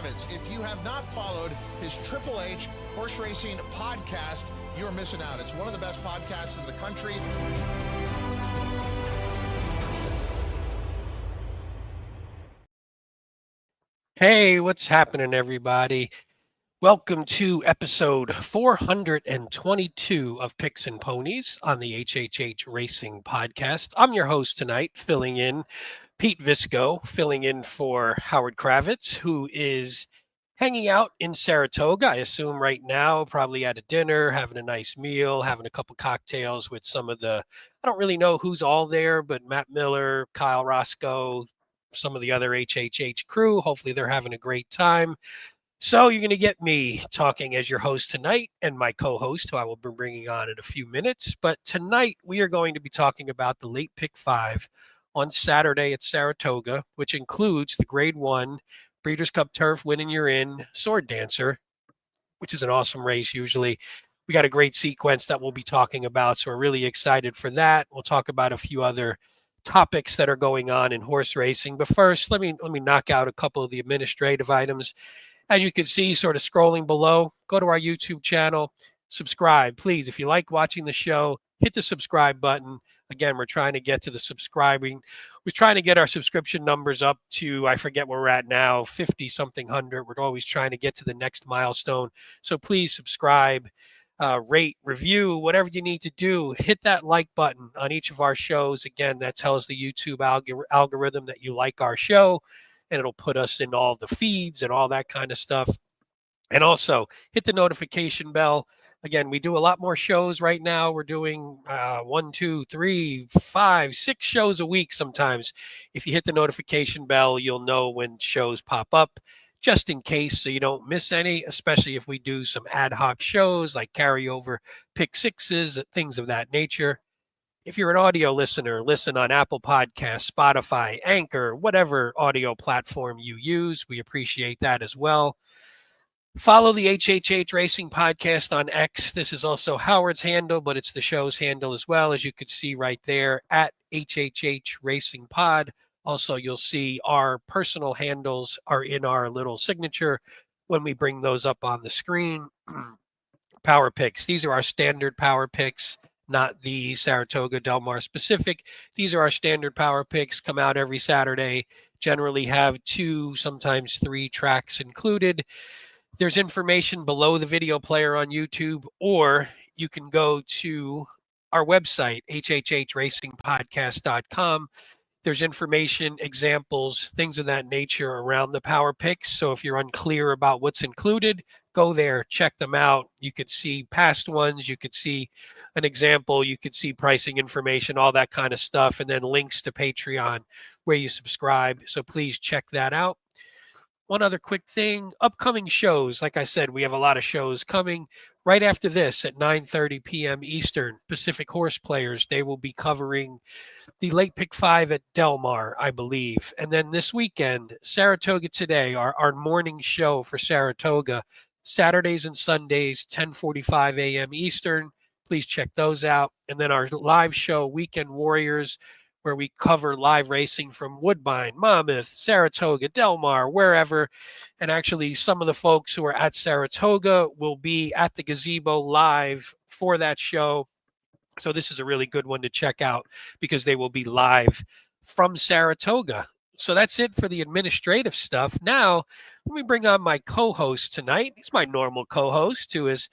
Kravitz. If you have not followed his Triple H horse racing podcast, you're missing out. It's one of the best podcasts in the country. Hey, what's happening, everybody? Welcome to episode 422 of Picks and Ponies on the HHH Racing Podcast. I'm your host tonight, filling in Pete Visco, filling in for Howard Kravitz, who is hanging out in Saratoga, I assume right now, probably at a dinner, having a nice meal, having a couple cocktails with some of the, I don't really know who's all there, but Matt Miller, Kyle Roscoe, some of the other HHH crew. Hopefully they're having a great time. So you're going to get me talking as your host tonight and my co-host, who I will be bringing on in a few minutes. But tonight we are going to be talking about the late pick 5 on Saturday at Saratoga, which includes the Grade 1 Breeders' Cup Turf Winning You're In Sword Dancer, which is an awesome race usually. We got a great sequence that we'll be talking about, so we're really excited for that. We'll talk about a few other topics that are going on in horse racing. But first, let me knock out a couple of the administrative items. As you can see, sort of scrolling below, go to our YouTube channel, subscribe. Please, if you like watching the show, hit the subscribe button. Again, we're trying to get to the subscribing. We're trying to get our subscription numbers up to, I forget where we're at now, 50-something hundred. We're always trying to get to the next milestone. So please subscribe, rate, review, whatever you need to do. Hit that like button on each of our shows. Again, that tells the YouTube algorithm that you like our show, and it'll put us in all the feeds and all that kind of stuff. And also hit the notification bell. Again, we do a lot more shows right now. We're doing 1, 2, 3, 5, 6 shows a week sometimes. If you hit the notification bell, you'll know when shows pop up, just in case, so you don't miss any, especially if we do some ad hoc shows like carryover pick sixes, things of that nature. If you're an audio listener, listen on Apple Podcasts, Spotify, Anchor, whatever audio platform you use. We appreciate that as well. Follow the HHH Racing Podcast on X. This is also Howard's handle, but it's the show's handle as well, as you can see right there, at HHH Racing Pod. Also, you'll see our personal handles are in our little signature when we bring those up on the screen. Power picks. These are our standard power picks, not the Saratoga Del Mar specific. These are our standard power picks, come out every Saturday, generally have 2, sometimes 3 tracks included. There's information below the video player on YouTube, or you can go to our website, hhhracingpodcast.com. There's information, examples, things of that nature around the power picks. So if you're unclear about what's included, go there, check them out. You could see past ones. You could see an example. You could see pricing information, all that kind of stuff, and then links to Patreon where you subscribe. So please check that out. One other quick thing, upcoming shows. Like I said, we have a lot of shows coming. Right after this at 9:30 p.m. Eastern, Pacific Horse Players, they will be covering the late pick 5 at Del Mar, I believe. And then this weekend, Saratoga Today, our morning show for Saratoga, Saturdays and Sundays, 10:45 a.m. Eastern. Please check those out. And then our live show, Weekend Warriors, where we cover live racing from Woodbine, Monmouth, Saratoga, Del Mar, wherever. And actually, some of the folks who are at Saratoga will be at the gazebo live for that show. So this is a really good one to check out because they will be live from Saratoga. So that's it for the administrative stuff. Now, let me bring on my co-host tonight. He's my normal co-host who is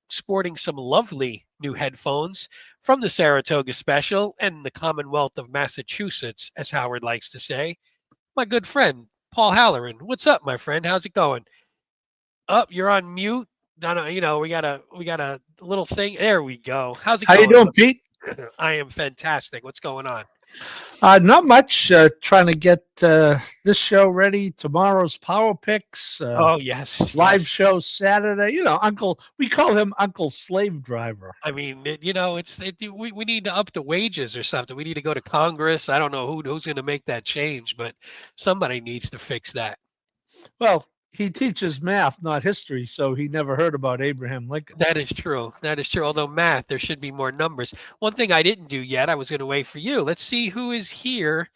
sporting some lovely new headphones from the Saratoga Special and the Commonwealth of Massachusetts, as Howard likes to say. My good friend, Paul Halloran. What's up, my friend? How's it going? You're on mute. No, we got a little thing. There we go. How's it going? How you doing, Pete? I am fantastic. What's going on? Not much. Trying to get this show ready. Tomorrow's Power Picks. Oh, yes. Live show Saturday. Uncle. We call him Uncle Slave Driver. I mean, we need to up the wages or something. We need to go to Congress. I don't know who's going to make that change, but somebody needs to fix that. Well, he teaches math, not history, so he never heard about Abraham Lincoln. That is true. Although math, there should be more numbers. One thing I didn't do yet, I was going to wait for you. Let's see who is here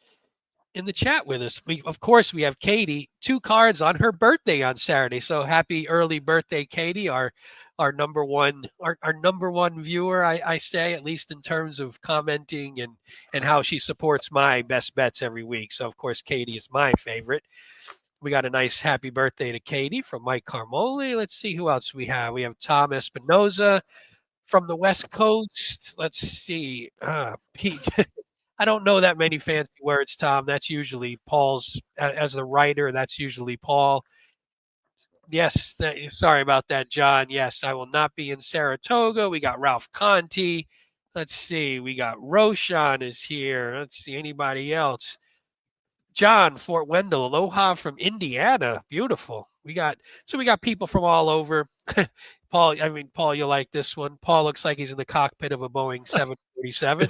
in the chat with us. Of course, we have Katie, 2 cards on her birthday on Saturday. So happy early birthday, Katie, our number one viewer, I say, at least in terms of commenting and how she supports my best bets every week. So of course, Katie is my favorite. We got a nice happy birthday to Katie from Mike Carmoli. Let's see who else we have. We have Tom Espinoza from the West Coast. Let's see. Pete. I don't know that many fancy words, Tom. That's usually Paul's, as the writer, that's usually Paul. Yes, sorry about that, John. Yes, I will not be in Saratoga. We got Ralph Conti. Let's see. We got Roshan is here. Let's see. Anybody else? John, Fort Wendell. Aloha from Indiana. Beautiful. We got people from all over. Paul, you'll like this one. Paul looks like he's in the cockpit of a Boeing 747.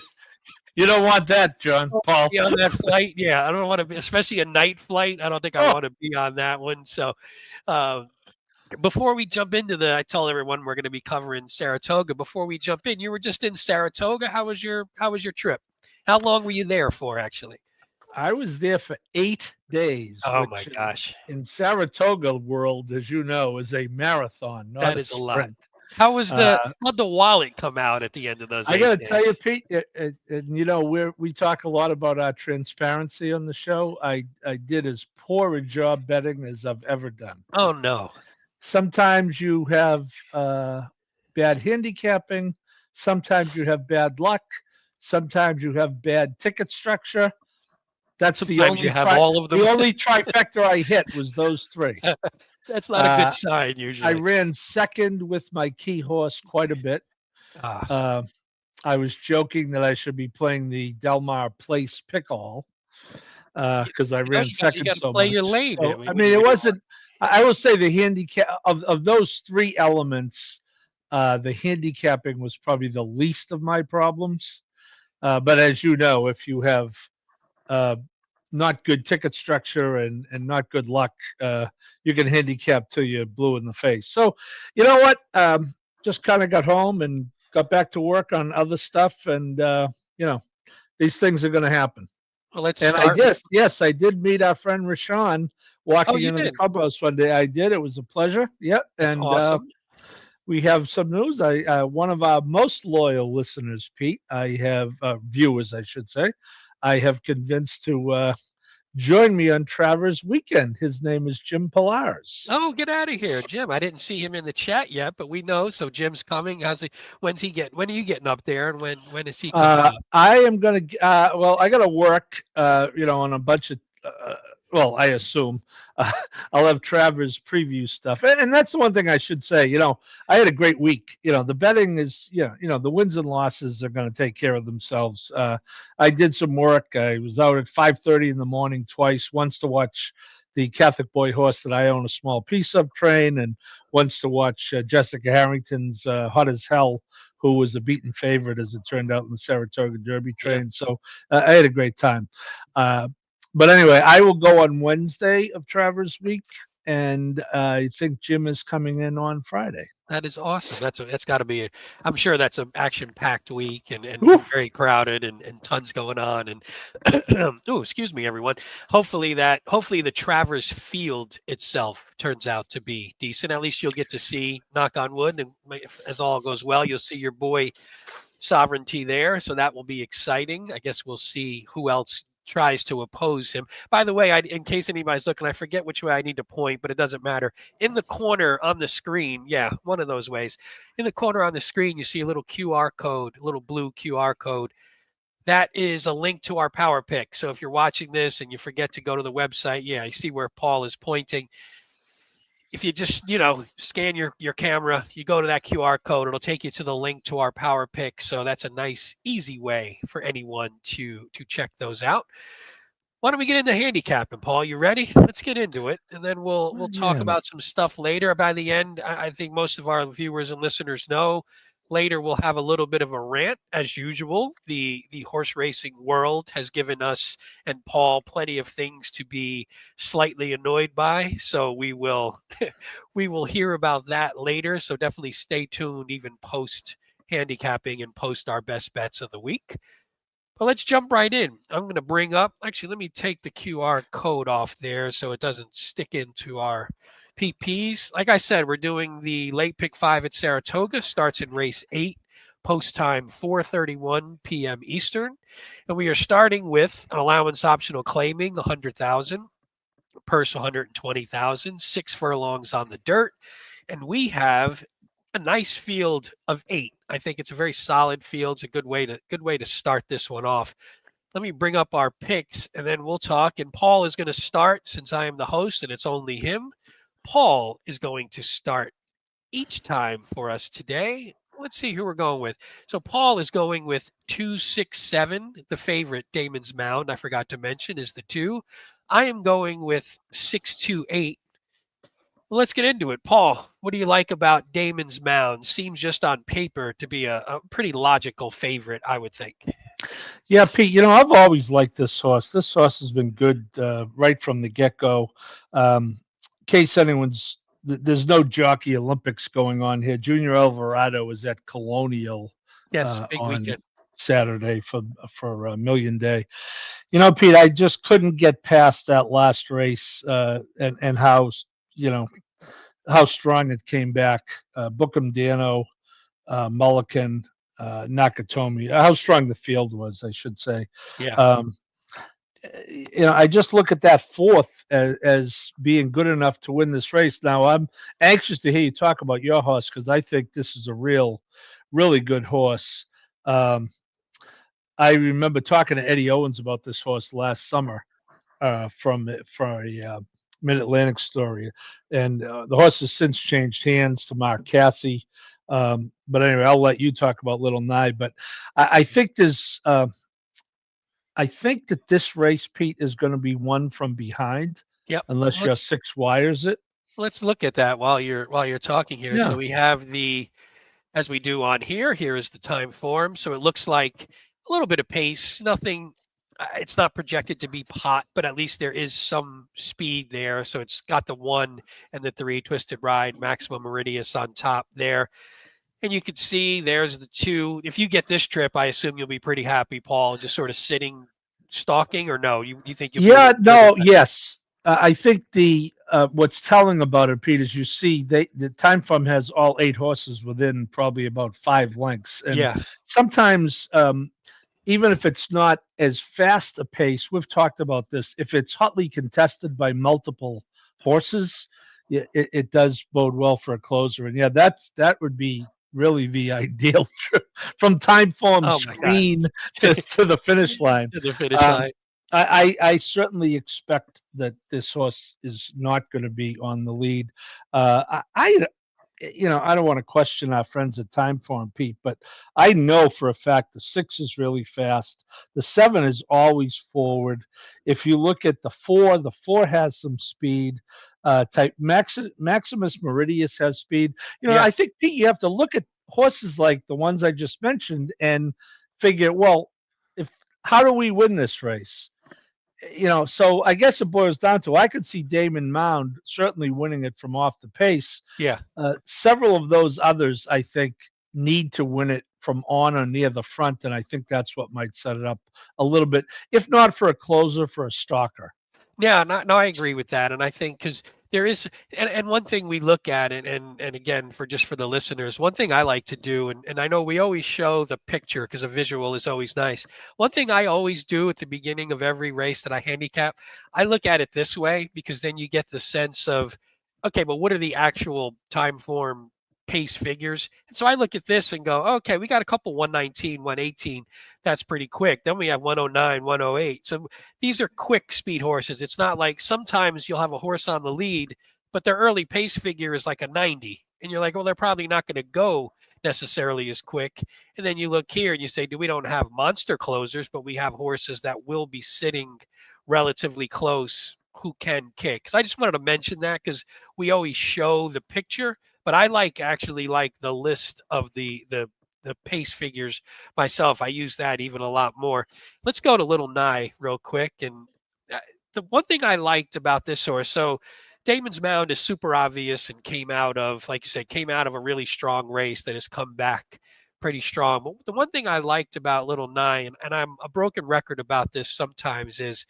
You don't want that, John. Paul. Be on that flight. Yeah, I don't want to be, especially a night flight. I don't think I want to be on that one. So, before we jump into I told everyone we're going to be covering Saratoga. Before we jump in, you were just in Saratoga. How was your trip? How long were you there for, actually? I was there for 8 days. Oh my gosh! In Saratoga world, as you know, is a marathon, not a sprint. Lot. How was how'd the wallet come out at the end of those? I got to tell you, Pete, and you know, we talk a lot about our transparency on the show. I did as poor a job betting as I've ever done. Oh no! Sometimes you have bad handicapping. Sometimes you have bad luck. Sometimes you have bad ticket structure. That's sometimes the only you have all of them. The only trifecta I hit was those 3. That's not a good sign usually. I ran second with my key horse quite a bit. I was joking that I should be playing the Del Mar Place Pickall because I ran second you so play much. Your lane. So, I mean, it wasn't. I will say the handicap of those 3 elements, the handicapping was probably the least of my problems. But as you know, if you have not good ticket structure and not good luck, you can handicap till you're blue in the face. So, you know what? Just kind of got home and got back to work on other stuff, and you know, these things are going to happen. Well, let's and start. I did meet our friend Rehan walking into the clubhouse one day. I did. It was a pleasure. Yep. That's and awesome. We have some news. One of our most loyal listeners, Pete, I have viewers, I should say, I have convinced to join me on Travers Weekend. His name is Jim Pillars. Oh, get out of here, Jim. I didn't see him in the chat yet, but we know. So Jim's coming. When are you getting up there, and when is he coming up? I am going to, I got to work, on a bunch of, I assume I'll have Travers preview stuff. And that's the one thing I should say, I had a great week. The betting is, the wins and losses are going to take care of themselves. I did some work. I was out at 5:30 in the morning twice, once to watch the Catholic boy horse that I own a small piece of train, and once to watch Jessica Harrington's Hot as Hell, who was a beaten favorite, as it turned out, in the Saratoga Derby train. Yeah. So I had a great time. But anyway, I will go on Wednesday of Travers Week, and I think Jim is coming in on Friday. That is awesome. That's got to be I'm sure that's an action-packed week and very crowded and tons going on. And excuse me, everyone. Hopefully the Travers field itself turns out to be decent. At least you'll get to see, knock on wood, and as all goes well, you'll see your boy Sovereignty there. So that will be exciting. I guess we'll see who else tries to oppose him. By the way, in case anybody's looking, I forget which way I need to point, but it doesn't matter. In the corner on the screen, one of those ways. In the corner on the screen, you see a little QR code, a little blue QR code. That is a link to our Power Pick. So if you're watching this and you forget to go to the website, you see where Paul is pointing. If you just, scan your camera, you go to that QR code, it'll take you to the link to our Power Pick. So that's a nice, easy way for anyone to check those out. Why don't we get into handicapping, Paul? You ready? Let's get into it, and then we'll talk about some stuff later. By the end, I think most of our viewers and listeners know. Later, we'll have a little bit of a rant, as usual. The horse racing world has given us and Paul plenty of things to be slightly annoyed by, so we will hear about that later. So definitely stay tuned, even post handicapping and post our best bets of the week. Well, let's jump right in. I'm going to bring up, actually, let me take the QR code off there so it doesn't stick into our PPs. Like I said, we're doing the late pick 5 at Saratoga, starts in race 8, post time 4:31 p.m. Eastern. And we are starting with an allowance optional claiming 100,000, purse 120,000, 6 furlongs on the dirt. And we have a nice field of 8. I think it's a very solid field. It's a good way to start this one off. Let me bring up our picks and then we'll talk. And Paul is going to start since I am the host and it's only him. Paul is going to start each time for us today. Let's see who we're going with. So Paul is going with 267. The favorite, Damon's Mound, I forgot to mention, is the 2. I am going with 628. Let's get into it. Paul, what do you like about Damon's Mound? Seems just on paper to be a pretty logical favorite, I would think. Yeah, Pete, I've always liked this horse. This horse has been good right from the get-go. In case there's no jockey Olympics going on here. Junior Alvarado is at Colonial Yes, big on weekend. Saturday for a Million Day. Pete, I just couldn't get past that last race and how strong it came back. Bookham Dano, Mulligan, Nakatomi, how strong the field was, I should say. Yeah. I just look at that 4th as being good enough to win this race. Now, I'm anxious to hear you talk about your horse because I think this is a really good horse. I remember talking to Eddie Owens about this horse last summer for a Mid-Atlantic story, and the horse has since changed hands to Mark Cassie. But anyway, I'll let you talk about Little Nye. But I think I think that this race, Pete, is going to be won from behind. Yep. Unless you're 6 wires it. Let's look at that while you're talking here. Yeah. So we have as we do on here is the time form. So it looks like a little bit of pace, nothing. It's not projected to be hot, but at least there is some speed there. So it's got the 1 and the 3 Twisted Ride, Maximum Meridius on top there. And you can see there's the 2. If you get this trip, I assume you'll be pretty happy, Paul, just sort of sitting, stalking, or no? You think you'll yes. I think what's telling about it, Pete, is you see the time form has all 8 horses within probably about 5 lengths. And sometimes even if it's not as fast a pace, we've talked about this, if it's hotly contested by multiple horses, it does bode well for a closer. And that would be really the ideal trip from time form screen to the finish line. To the finish line. I certainly expect that this horse is not going to be on the lead. I don't want to question our friends at Time Form, Pete, but I know for a fact the 6 is really fast. The 7 is always forward. If you look at the 4 has some speed. Type Maximus Meridius has speed. I think, Pete, you have to look at horses like the ones I just mentioned and figure, well, how do we win this race? So I guess it boils down to I could see Damon Mound certainly winning it from off the pace. Yeah. Several of those others, I think, need to win it from on or near the front, and I think that's what might set it up a little bit, if not for a closer, for a stalker. Yeah, no, I agree with that, and I think because there is, and one thing we look at, and again for the listeners, one thing I like to do, and I know we always show the picture because a visual is always nice. One thing I always do at the beginning of every race that I handicap, I look at it this way because then you get the sense of, okay, but what are the actual time form pace figures? And so I look at this and go, okay, we got a couple 119, 118. That's pretty quick. Then we have 109, 108. So these are quick speed horses. It's not like sometimes you'll have a horse on the lead, but their early pace figure is like a 90. And you're like, well, they're probably not going to go necessarily as quick. And then you look here and you say, we don't have monster closers, but we have horses that will be sitting relatively close who can kick. So I just wanted to mention that because we always show the picture, but I actually like the list of the pace figures myself. I use that even a lot more. Let's go to Little Nye real quick. And the one thing I liked about this horse, so Damon's Mound is super obvious and came out of, like you said, a really strong race that has come back pretty strong. But the one thing I liked about Little Nine, and I'm a broken record about this sometimes, is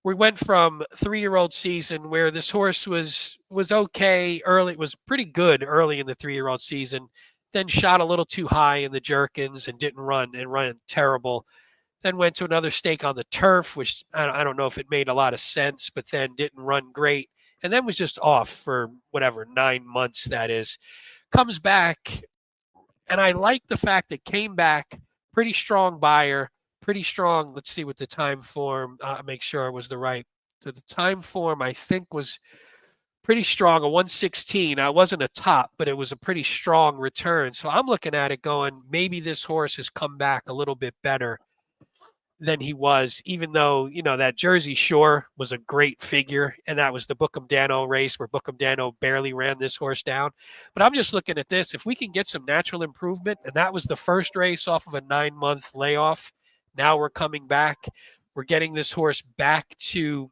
we went from 3-year-old season where this horse was okay early, was pretty good early in the 3-year-old season, then shot a little too high in the Jerkins and didn't run and ran terrible. Then went to another stake on the turf, which I don't know if it made a lot of sense, but then didn't run great. And then was just off for whatever, 9 months that is. Comes back, and I like the fact that came back, pretty strong buyer, pretty strong. Let's see what the time form, make sure it was the right. So the time form, I think, was pretty strong, a 116. It wasn't a top, but it was a pretty strong return. So I'm looking at it going, maybe this horse has come back a little bit better than he was, even though, that Jersey Shore was a great figure. And that was the Bookham Dano race where Bookham Dano barely ran this horse down. But I'm just looking at this. If we can get some natural improvement, and that was the first race off of a 9-month layoff. Now we're coming back. We're getting this horse back to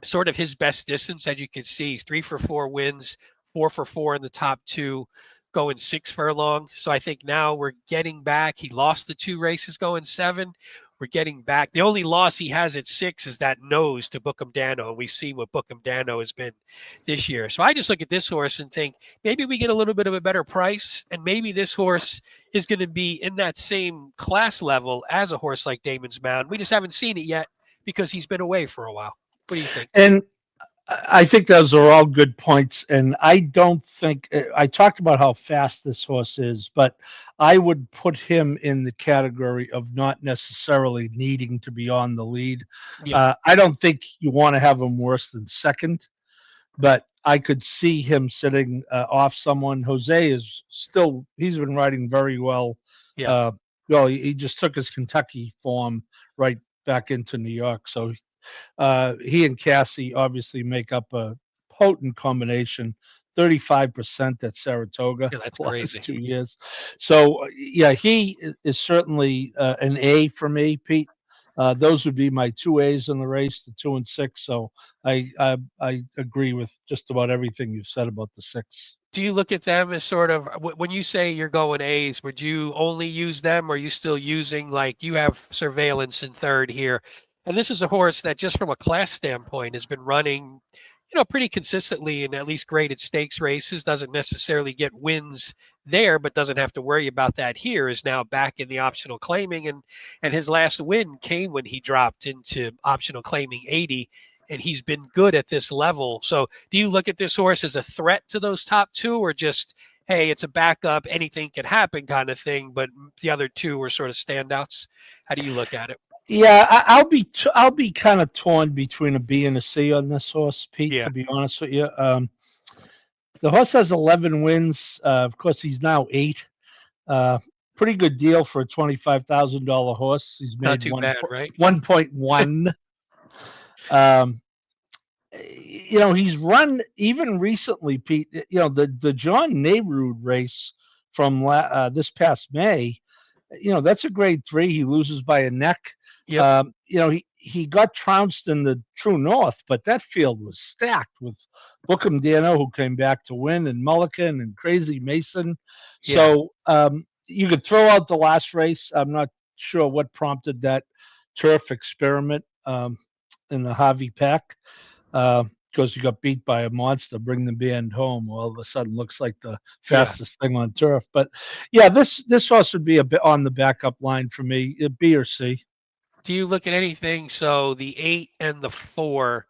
sort of his best distance. As you can see, he's 3 for 4 wins, 4 for 4 in the top 2, going 6 furlong. So I think now we're getting back. He lost the 2 races going 7. We're getting back. The only loss he has at 6 is that nose to Bookham Dano. We've seen what Bookham Dano has been this year. So I just look at this horse and think maybe we get a little bit of a better price, and maybe this horse is going to be in that same class level as a horse like Damon's Mound. We just haven't seen it yet because he's been away for a while. What do you think? And I think those are all good points. And I don't think I talked about how fast this horse is, but I would put him in the category of not necessarily needing to be on the lead. Yeah. I don't think you want to have him worse than second, but I could see him sitting off someone. Jose is still, he's been riding very well. Yeah. Well, he just took his Kentucky form right back into New York. So he and Cassie obviously make up a potent combination. 35% at Saratoga. Yeah, that's the last crazy. 2 years. So yeah, he is certainly an A for me, Pete. Those would be my 2 A's in the race, the 2 and 6. So I agree with just about everything you've said about the 6. Do you look at them as sort of, when you say you're going A's, would you only use them, or are you still using, like, you have Surveillance in third here? And this is a horse that just from a class standpoint has been running, pretty consistently in at least graded stakes races, doesn't necessarily get wins there, but doesn't have to worry about that here, is now back in the optional claiming. And his last win came when he dropped into optional claiming 80, and he's been good at this level. So do you look at this horse as a threat to those top 2, or just, hey, it's a backup, anything can happen kind of thing, but the other 2 are sort of standouts? How do you look at it? Yeah, I'll be kind of torn between a B and a C on this horse, Pete. Yeah. To be honest with you, the horse has 11 wins. Of course, he's now 8. Pretty good deal for a $25,000 horse. He's made Not too bad, right? 1.1. He's run even recently, Pete. The John Nayrud race from this past May. That's a grade 3. He loses by a neck. Yep. He got trounced in the True North, but that field was stacked with Bookham Dano, who came back to win, and Mulligan and Crazy Mason. Yeah. So you could throw out the last race. I'm not sure what prompted that turf experiment in the Harvey Pack. Because you got beat by a monster, bring the band home. All of a sudden, looks like the fastest thing on turf. But yeah, this horse would be a bit on the backup line for me, B or C. Do you look at anything? So the 8 and the 4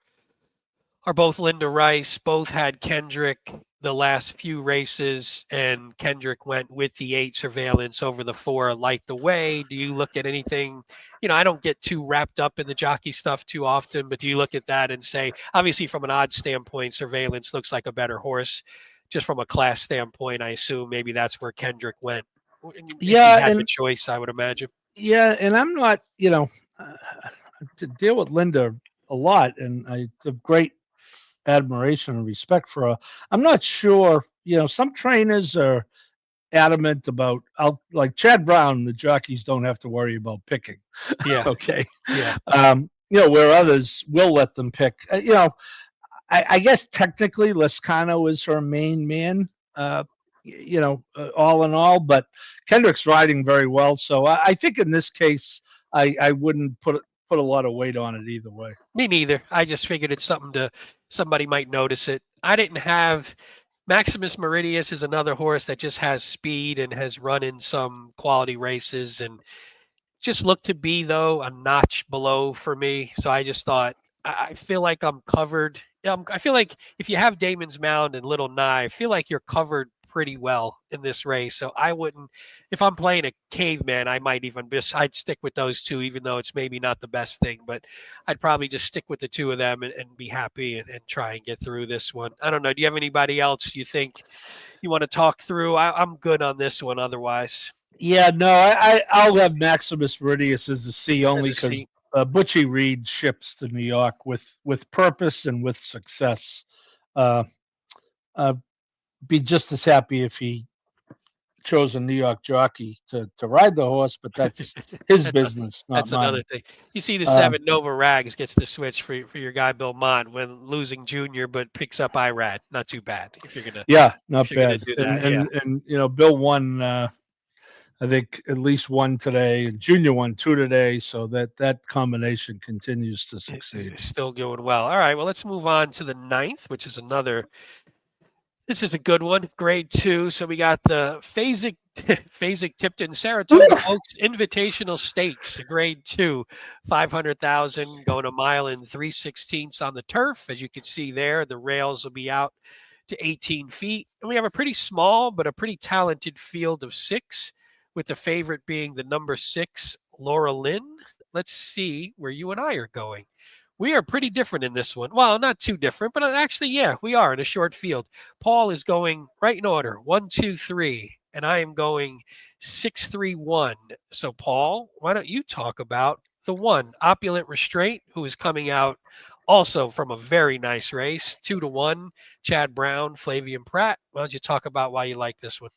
are both Linda Rice. Both had Kendrick the last few races, and Kendrick went with the 8 Surveillance over the 4 Light the Way. Do you look at anything? I don't get too wrapped up in the jockey stuff too often, but do you look at that and say, obviously from an odds standpoint, Surveillance looks like a better horse. Just from a class standpoint, I assume maybe that's where Kendrick went. If he had the choice, I would imagine. Yeah, and I'm not, to deal with Linda a lot, and I have great admiration and respect for her. I'm not sure, some trainers are adamant about, like Chad Brown, the jockeys don't have to worry about picking. Yeah. Okay. Yeah. Where others will let them pick. I guess technically Lescano is her main man. all in all. But Kendrick's riding very well, so I think in this case, I wouldn't put a lot of weight on it either way. Me neither. I just figured it's something somebody might notice it. I didn't have Maximus Meridius is another horse that just has speed and has run in some quality races and just looked to be, though, a notch below for me. So I just thought, I feel like I'm covered. I feel like if you have Damon's Mound and Little Nye, I feel like you're covered pretty well in this race. So I wouldn't, if I'm playing a caveman, I might even I'd stick with those two, even though it's maybe not the best thing, but I'd probably just stick with the two of them and be happy and try and get through this one. I don't know. Do you have anybody else you think you want to talk through? I'm good on this one otherwise. Yeah, no, I'll have Maximus Meridius as a C only because Butchie Reed ships to New York with purpose and with success. Be just as happy if he chose a New York jockey to ride the horse, but that's his business, not that's mine. Another thing. You see the 7 Nova Rags gets the switch for your guy Bill Mott when losing Junior, but picks up Irad. Not too bad if you're gonna. Yeah, not bad. Do that, and Bill won. I think at least one today, and Junior won 2 today, so that combination continues to succeed. It's still going well. All right, well, let's move on to the 9th, which is another. This is a good one, grade 2. So we got the Fasig-Tipton Saratoga Oaks Invitational Stakes, grade 2, 500,000, going a mile and 3/16 on the turf. As you can see there, the rails will be out to 18 feet. And we have a pretty small but a pretty talented field of 6, with the favorite being the number 6, Laura Lynn. Let's see where you and I are going. We are pretty different in this one. Well, not too different, but actually, yeah, we are in a short field. Paul is going right in order, 1, 2, 3, and I am going 6, 3, 1. So, Paul, why don't you talk about the 1, Opulent Restraint, who is coming out also from a very nice race, 2 to 1, Chad Brown, Flavian Pratt. Why don't you talk about why you like this one?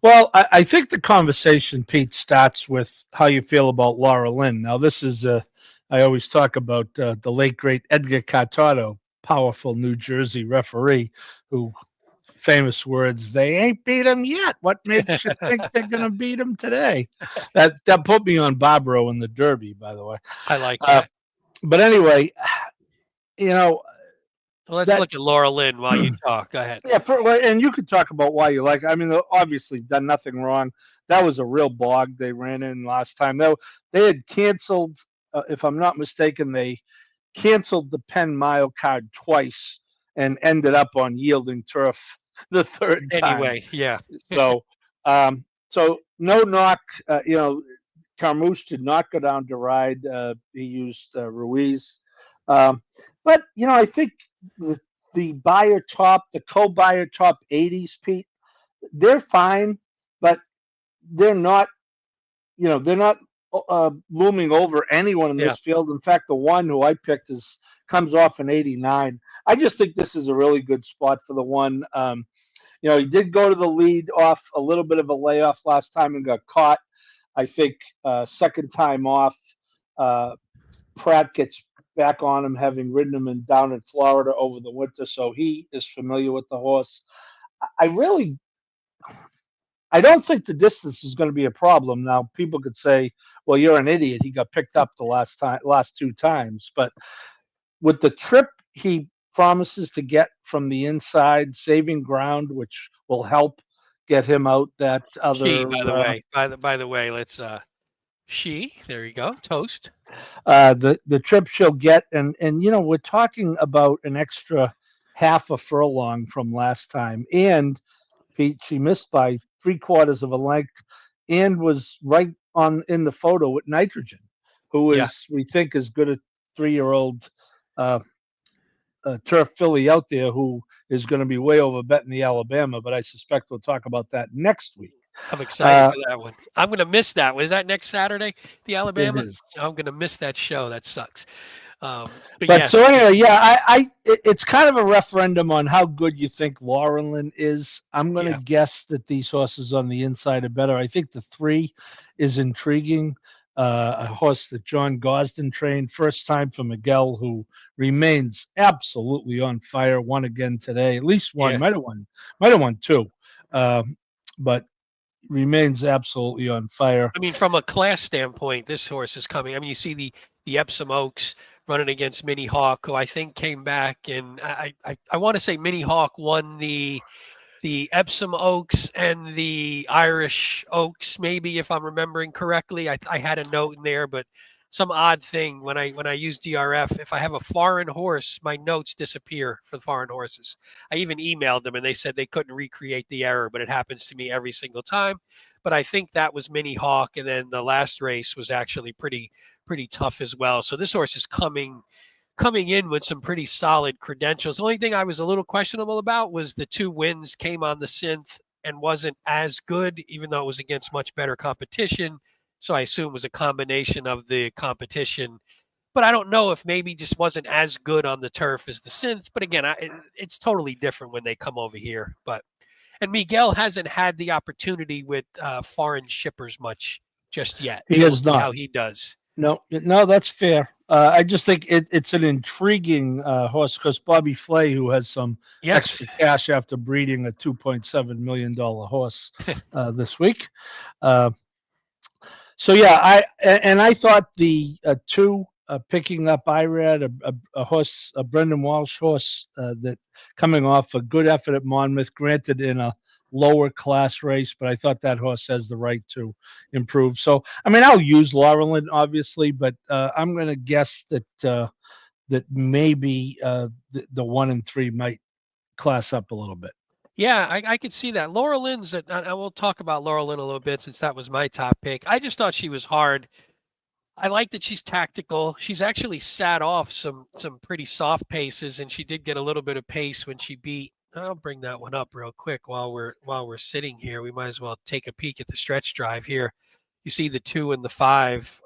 Well, I think the conversation, Pete, starts with how you feel about Laura Lynn. Now, this is I always talk about the late, great Edgar Cartado, powerful New Jersey referee, who, famous words, they ain't beat him yet. What makes you think they're going to beat him today? That put me on Barbaro in the Derby, by the way. I like that. But anyway, well, let's look at Laura Lynn while you talk. Go ahead. Yeah, and you could talk about why you like it. I mean, obviously done nothing wrong. That was a real bog they ran in last time. They had canceled, if I'm not mistaken, they canceled the Penn Mile card twice and ended up on yielding turf the third time. Anyway, yeah. So no knock. Carmouche did not go down to ride. He used Ruiz. But, I think the buyer top, the co-buyer top 80s, Pete, they're fine, but they're not, they're not looming over anyone in this field. In fact, the one who I picked comes off an 89. I just think this is a really good spot for the 1. He did go to the lead off a little bit of a layoff last time and got caught. I think second time off, Pratt gets back on him, having ridden him down in Florida over the winter, so he is familiar with the horse. I don't think the distance is going to be a problem. Now, people could say, well, you're an idiot. He got picked up the last 2 times. But with the trip he promises to get from the inside, saving ground, which will help get him out that other. By the way, let's there you go, toast. The trip she'll get, and we're talking about an extra half a furlong from last time, and Pete, she missed by 3/4 of a length, and was right on in the photo with Nitrogen, who is we think as good a 3-year-old turf filly out there, who is going to be way over betting the Alabama, but I suspect we'll talk about that next week. I'm excited for that one. I'm going to miss that. Was that next Saturday, the Alabama? I'm going to miss that show. That sucks. But yes. So anyway, it's kind of a referendum on how good you think Laura Lynn is. I'm going to guess that these horses on the inside are better. I think the 3 is intriguing. A horse that John Gosden trained, first time for Miguel, who remains absolutely on fire. Won again today, at least one. Might have won 2. but remains absolutely on fire. I mean, from a class standpoint, this horse is coming. I mean, you see the Epsom Oaks running against Mini Hawk, who I think came back, and I want to say Mini Hawk won the Epsom Oaks and the Irish Oaks, maybe, if I'm remembering correctly. I had a note in there, but some odd thing when I use DRF, if I have a foreign horse, my notes disappear for the foreign horses. I even emailed them and they said they couldn't recreate the error, but it happens to me every single time. But I think that was Mini Hawk, and then the last race was actually pretty tough as well. So this horse is coming in with some pretty solid credentials. The only thing I was a little questionable about was the 2 wins came on the synth and wasn't as good, even though it was against much better competition. So I assume it was a combination of the competition. But I don't know if maybe just wasn't as good on the turf as the synth. But again, it's totally different when they come over here. And Miguel hasn't had the opportunity with foreign shippers much just yet. He so has we'll see not. how he does. No, that's fair. I just think it's an intriguing horse because Bobby Flay, who has some extra cash after breeding a $2.7 million horse this week. So yeah, I thought the 2 picking up IRAD, a horse, a Brendan Walsh horse that coming off a good effort at Monmouth, granted in a lower class race, but I thought that horse has the right to improve. So, I mean, I'll use Laurelin, obviously, but I'm going to guess that maybe the 1 and 3 might class up a little bit. Yeah, I could see that. Laura Lynn's, I will talk about Laura Lynn a little bit since that was my top pick. I just thought she was hard. I like that she's tactical. She's actually sat off some pretty soft paces, and she did get a little bit of pace when she beat. I'll bring that one up real quick while we're sitting here. We might as well take a peek at the stretch drive here. You see the 2 and the 5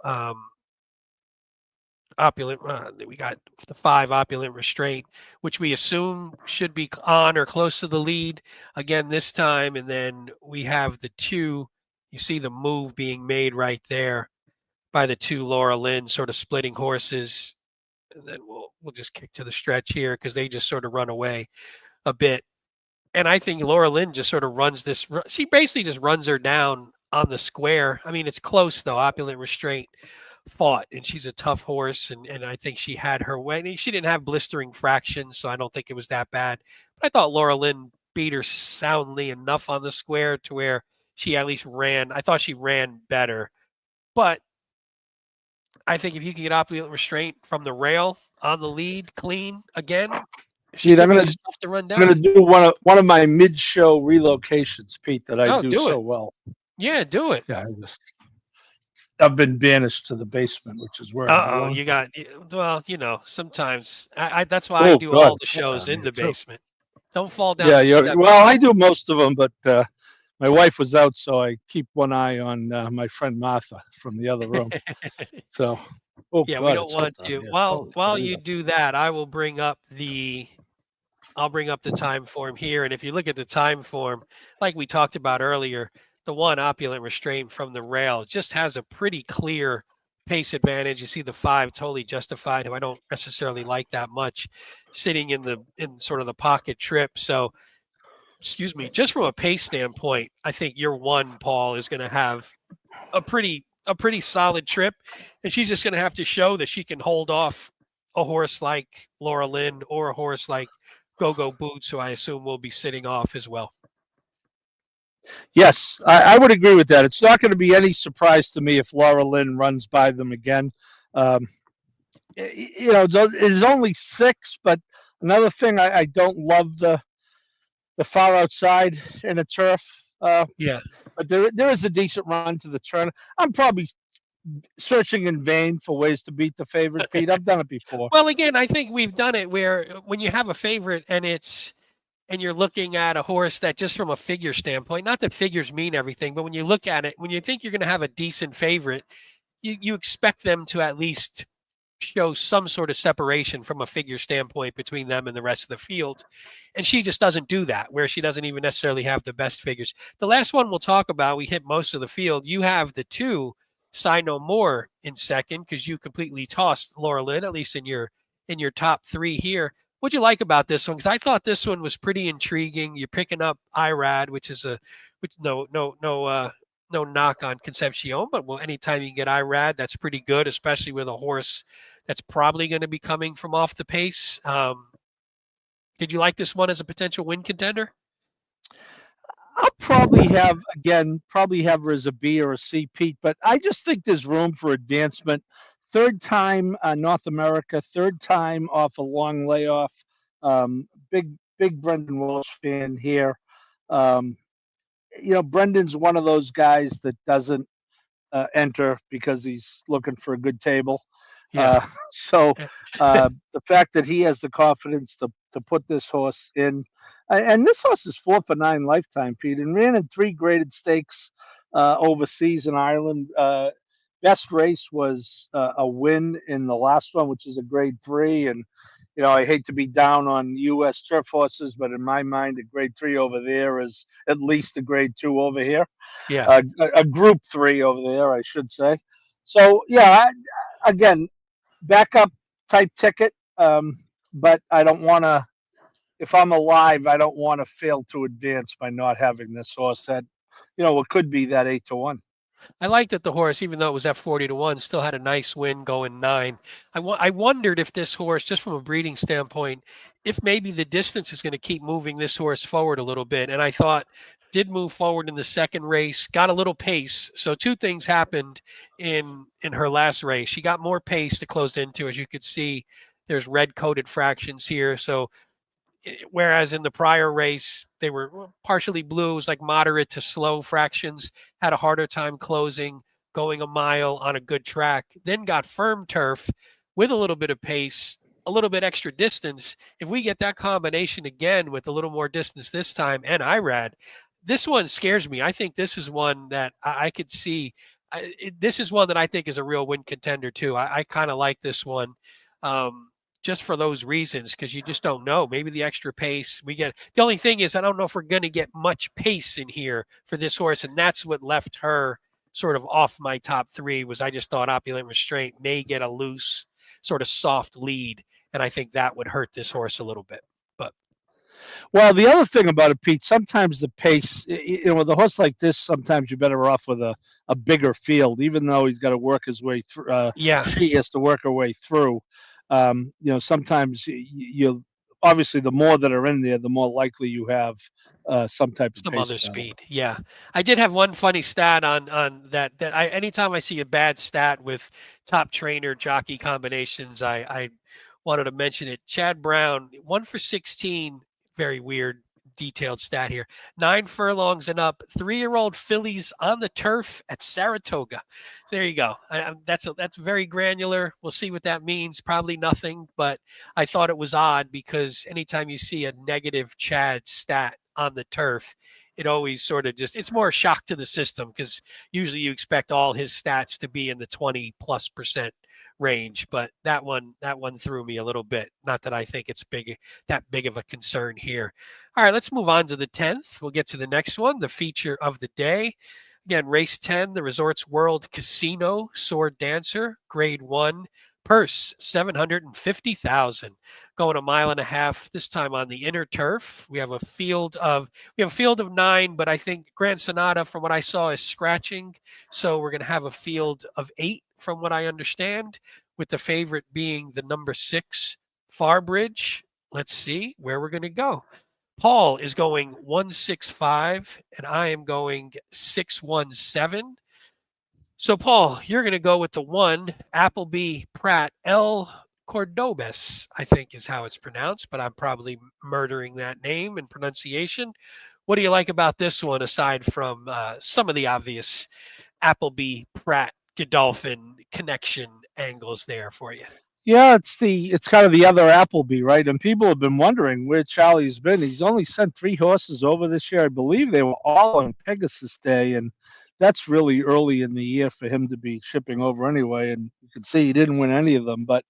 opulent. We got the 5 opulent restraint, which we assume should be on or close to the lead again this time. And then we have the 2. You see the move being made right there by the 2 Laura Lynn, sort of splitting horses. And then we'll just kick to the stretch here because they just sort of run away a bit. And I think Laura Lynn just sort of runs this. She basically just runs her down on the square. I mean, it's close though. Opulent restraint fought, and she's a tough horse, and I think she had her way. I mean, she didn't have blistering fractions, so I don't think it was that bad. But I thought Laura Lynn beat her soundly enough on the square to where she at least ran. I thought she ran better. But I think if you can get opulent restraint from the rail on the lead clean again, I'm going to do one of my mid-show relocations, Pete, that I do so well. Yeah, do it. Yeah, I've been banished to the basement, which is where I belong. You got, well, you know, sometimes that's why I do all the shows in the basement. Don't fall down. Yeah, well, I do most of them, but my wife was out, so I keep one eye on my friend Martha from the other room. So, we don't want to. While you do that, I will bring up the time form here. And if you look at the time form, like we talked about earlier, the 1 opulent restraint from the rail just has a pretty clear pace advantage. You see the 5 totally justified, who I don't necessarily like that much, sitting in sort of the pocket trip. So, excuse me, just from a pace standpoint, I think your 1, Paul, is going to have a pretty solid trip, and she's just going to have to show that she can hold off a horse like Laura Lynn or a horse like Go-Go Boots, who I assume will be sitting off as well. Yes, I would agree with that. It's not going to be any surprise to me if Laura Lynn runs by them again. You know, it's only 6, but another thing, I don't love the far outside in a turf. Yeah. But there is a decent run to the turn. I'm probably searching in vain for ways to beat the favorite, Pete. I've done it before. Well, again, I think we've done it where when you have a favorite and you're looking at a horse that just from a figure standpoint, not that figures mean everything, but when you look at it, when you think you're going to have a decent favorite, you expect them to at least show some sort of separation from a figure standpoint between them and the rest of the field. And she just doesn't do that, where she doesn't even necessarily have the best figures. The last one we'll talk about, we hit most of the field. You have the 2, Sigh No More, in second because you completely tossed Laura Lynn, at least in your top 3 here. What'd you like about this one? Because I thought this one was pretty intriguing. You're picking up IRAD, which no knock on Concepcion, but well, anytime you can get IRAD, that's pretty good, especially with a horse that's probably going to be coming from off the pace. Did you like this one as a potential win contender? I'll probably have her as a B or a C, Pete, but I just think there's room for advancement. Third time North America, third time off a long layoff. Big Brendan Walsh fan here. Brendan's one of those guys that doesn't enter because he's looking for a good table. Yeah. So the fact that he has the confidence to put this horse in, and this horse is 4 for 9 lifetime, Pete, and ran in 3 graded stakes overseas in Ireland. Best race was a win in the last one, which is a grade 3. And, I hate to be down on U.S. turf horses, but in my mind, a grade 3 over there is at least a grade 2 over here. Yeah. A group 3 over there, I should say. So, yeah, again, backup type ticket. But I don't want to, if I'm alive, I don't want to fail to advance by not having this horse at, what could be that 8-1. I like that the horse, even though it was at 40-1, still had a nice win going 9. I wondered if this horse, just from a breeding standpoint, if maybe the distance is going to keep moving this horse forward a little bit. And I thought did move forward in the second race, got a little pace. So 2 things happened in her last race. She got more pace to close into. As you could see, there's red-coated fractions here. So whereas in the prior race, they were partially blue, it was like moderate to slow fractions, had a harder time closing, going a mile on a good track, then got firm turf with a little bit of pace, a little bit extra distance. If we get that combination again with a little more distance this time and IRAD, this one scares me. I think this is one that I could see. This is one that I think is a real win contender too. I kind of like this one. Just for those reasons, because you just don't know. Maybe the extra pace we get. The only thing is, I don't know if we're going to get much pace in here for this horse, and that's what left her sort of off my top 3. Was I just thought Opulent Restraint may get a loose, sort of soft lead, and I think that would hurt this horse a little bit. But well, the other thing about it, Pete, sometimes the pace, with a horse like this, sometimes you're better off with a bigger field, even though he's got to work his way through. She has to work her way through. Sometimes you obviously the more that are in there, the more likely you have some type of other speed. Yeah, I did have one funny stat on that. That anytime I see a bad stat with top trainer jockey combinations, I wanted to mention it. Chad Brown, 1 for 16. Very weird. Detailed stat here. 9 furlongs and up, 3-year-old fillies on the turf at Saratoga. There you go. That's very granular. We'll see what that means. Probably nothing, but I thought it was odd because anytime you see a negative Chad stat on the turf, it always sort of it's more a shock to the system because usually you expect all his stats to be in the 20+% range, but that one threw me a little bit. Not that I think it's that big of a concern here. All right, let's move on to the 10th. We'll get to the next one, the feature of the day. Again, race 10, the Resorts World Casino Sword Dancer, grade 1, purse $750,000. Going 1.5 miles, this time on the inner turf. We have a field of 9, but I think Grand Sonata, from what I saw, is scratching. So we're going to have a field of 8, from what I understand, with the favorite being the number 6 Farbridge. Let's see where we're going to go. Paul is going 165, and I am going 617. So, Paul, you're going to go with the 1, Appleby Pratt El Cordobes, I think is how it's pronounced, but I'm probably murdering that name and pronunciation. What do you like about this one, aside from some of the obvious Appleby Pratt Godolphin connection angles there for you? Yeah, it's kind of the other Appleby, right? And people have been wondering where Charlie's been. He's only sent 3 horses over this year. I believe they were all on Pegasus Day, and that's really early in the year for him to be shipping over anyway. And you can see he didn't win any of them. But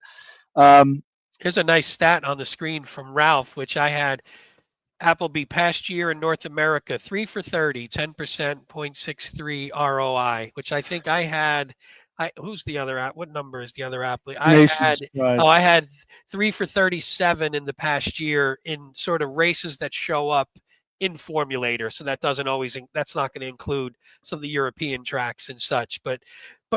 here's a nice stat on the screen from Ralph, which I had. Appleby past year in North America, 3 for 30, 10%, 0.63 ROI, which I think I had Who's the other app? What number is the other athlete? Nation's Pride. I had 3 for 37 in the past year in sort of races that show up in Formulator. So that's not going to include some of the European tracks and such. But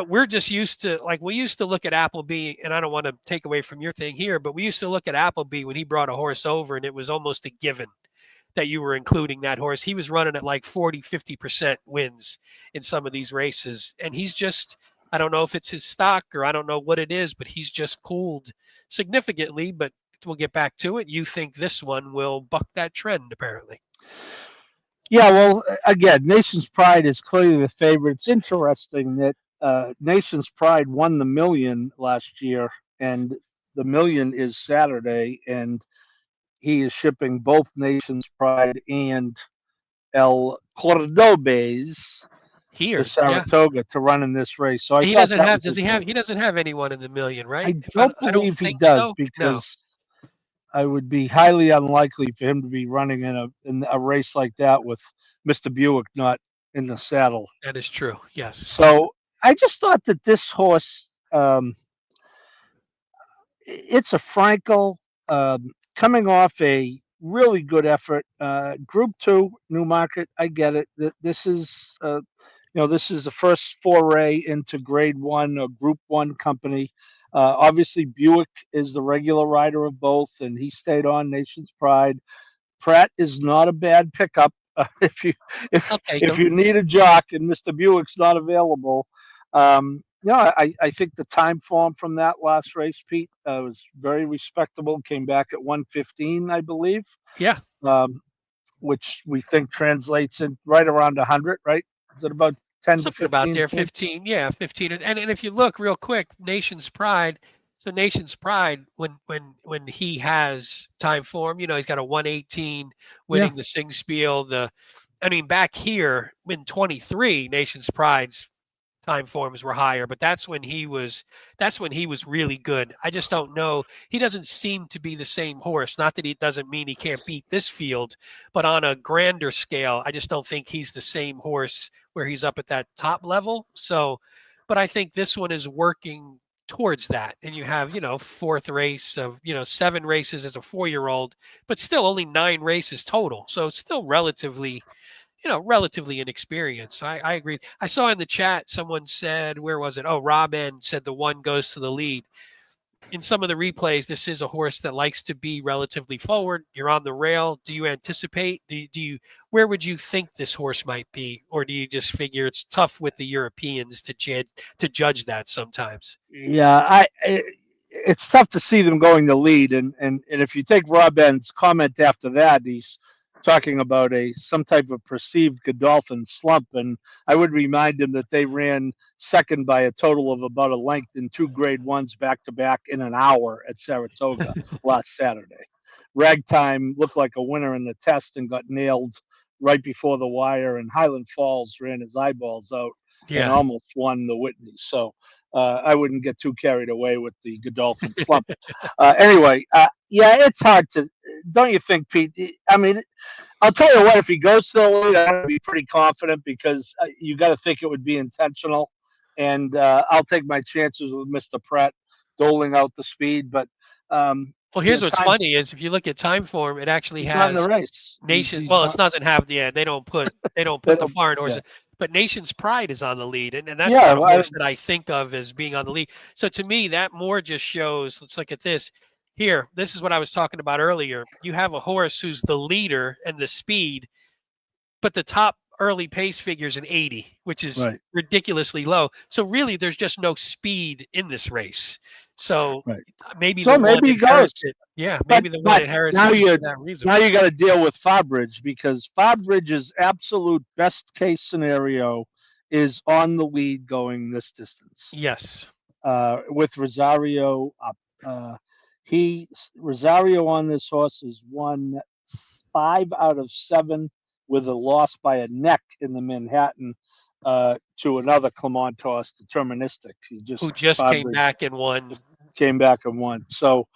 we're just used to, like, we used to look at Appleby, and I don't want to take away from your thing here, but we used to look at Appleby when he brought a horse over, and it was almost a given that you were including that horse. He was running at like 40, 50% wins in some of these races. And he's just, I don't know if it's his stock or I don't know what it is, but he's just cooled significantly. But we'll get back to it. You think this one will buck that trend, apparently. Yeah, well, again, Nation's Pride is clearly the favorite. It's interesting that Nation's Pride won the Million last year, and the Million is Saturday, and he is shipping both Nation's Pride and El Cordobes here to Saratoga to run in this race. So he doesn't have. He doesn't have anyone in the Million, right? I don't believe he does, because I would be highly unlikely for him to be running in a race like that with Mr. Buick not in the saddle. That is true. Yes. So I just thought that this horse, it's a Frankel. Coming off a really good effort, Group 2, Newmarket. I get it. This is, this is the first foray into Grade 1 or Group 1 company. Obviously, Buick is the regular rider of both, and he stayed on Nation's Pride. Pratt is not a bad pickup if you need a jock and Mr. Buick's not available. I think the time form from that last race, Pete, was very respectable. Came back at 1:15, I believe. Yeah. Which we think translates in right around 100, right? Is it about 10 Something to 15? About there, 15. Yeah, 15. And if you look real quick, Nation's Pride. So Nation's Pride, when he has time form, he's got a 1:18 winning the Sing Spiel. Back here in 23, Nation's Pride's time forms were higher, but that's when he was really good. I just don't know. He doesn't seem to be the same horse. Not that he doesn't mean he can't beat this field, but on a grander scale, I just don't think he's the same horse where he's up at that top level. So, but I think this one is working towards that. And you have, fourth race of, 7 races as a 4-year-old, but still only 9 races total. So it's still relatively inexperienced. I agree. I saw in the chat, someone said, where was it? Oh, Rob N said the one goes to the lead. In some of the replays, this is a horse that likes to be relatively forward. You're on the rail. Do you anticipate? Where would you think this horse might be? Or do you just figure it's tough with the Europeans to judge that sometimes? Yeah, it's tough to see them going to lead. And if you take Rob N's comment after that, he's talking about some type of perceived Godolphin slump, and I would remind him that they ran second by a total of about a length in 2 Grade 1s back to back in an hour at Saratoga last Saturday. Ragtime looked like a winner in the test and got nailed right before the wire, and Highland Falls ran his eyeballs out and almost won the Whitney. So I wouldn't get too carried away with the Godolphin slump. Anyway, it's hard to, don't you think, Pete? I'll tell you what, if he goes to the lead, I'm going to be pretty confident, because you got to think it would be intentional. And I'll take my chances with Mr. Pratt doling out the speed. But here's what's funny is if you look at time form, it actually has the race. Nation. It doesn't have they don't put the foreign horses. Yeah. But Nation's Pride is on the lead, and that's not a horse that I think of as being on the lead. So to me, that more just shows. Let's look at this. Here, this is what I was talking about earlier. You have a horse who's the leader and the speed, but the top early pace figures an 80, which is ridiculously low. So really, there's just no speed in this race. So maybe he goes. Maybe the one inherits now for that reason. Now you got to deal with Fabridge, because Fabridge's absolute best case scenario is on the lead going this distance. Yes. With Rosario up. Rosario on this horse has won 5 out of 7 with a loss by a neck in the Manhattan to another Clermont horse, Deterministic. Who just came back and won. So,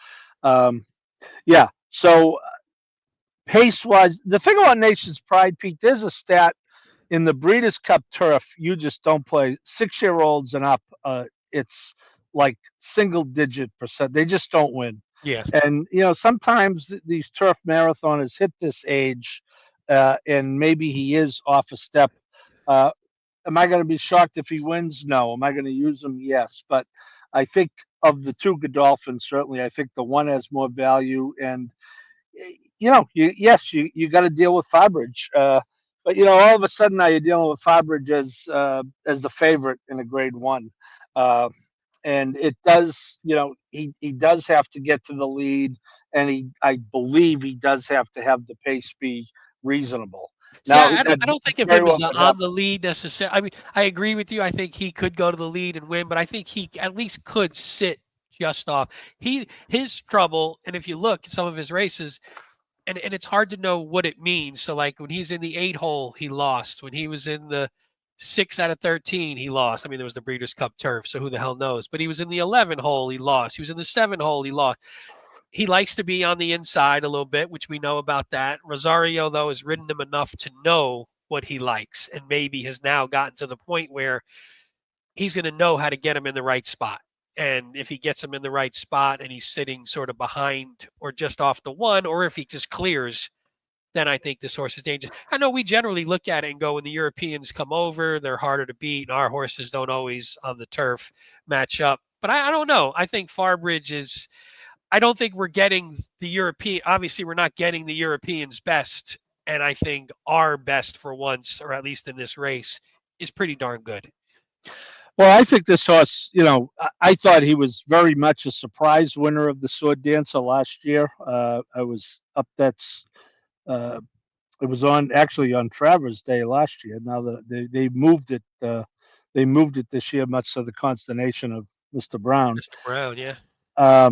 So pace-wise, the thing about Nation's Pride, Pete, there's a stat in the Breeders' Cup turf. You just don't play 6-year-olds and up. it's like single-digit percent. They just don't win. Yeah. And sometimes these turf marathoners hit this age, and maybe he is off a step. Uh, am I going to be shocked if he wins? No. Am I going to use him? Yes. But I think of the two Godolphins, certainly, I think the one has more value. And you got to deal with Fabridge. But all of a sudden now you're dealing with Fabridge as the favorite in a Grade One. And it does, he does have to get to the lead, and I believe he does have to have the pace be reasonable. See, Now, I don't think of very him as well could on happen. the lead necessarily. I mean, I agree with you. I think he could go to the lead and win, but I think he at least could sit just off. His trouble, and if you look at some of his races, and it's hard to know what it means. So, like when he's in the 8 hole, he lost. When he was in the 6 out of 13, he lost. I mean, there was the Breeders' Cup turf, so who the hell knows? But he was in the 11 hole, he lost. He was in the 7 hole, he lost. He likes to be on the inside a little bit, which we know about that. Rosario, though, has ridden him enough to know what he likes, and maybe has now gotten to the point where he's going to know how to get him in the right spot. And if he gets him in the right spot and he's sitting sort of behind or just off the one, or if he just clears, then I think this horse is dangerous. I know we generally look at it and go, when the Europeans come over, they're harder to beat, and our horses don't always on the turf match up. But I don't know. I think Farbridge is – I don't think we're getting the European – obviously, we're not getting the Europeans' best, and I think our best for once, or at least in this race, is pretty darn good. Well, I think this horse, I thought he was very much a surprise winner of the Sword Dancer last year. I was up it was actually on Travers Day last year. Now that they moved it, this year, much to the consternation of Mr. Brown. Mr. Brown, yeah.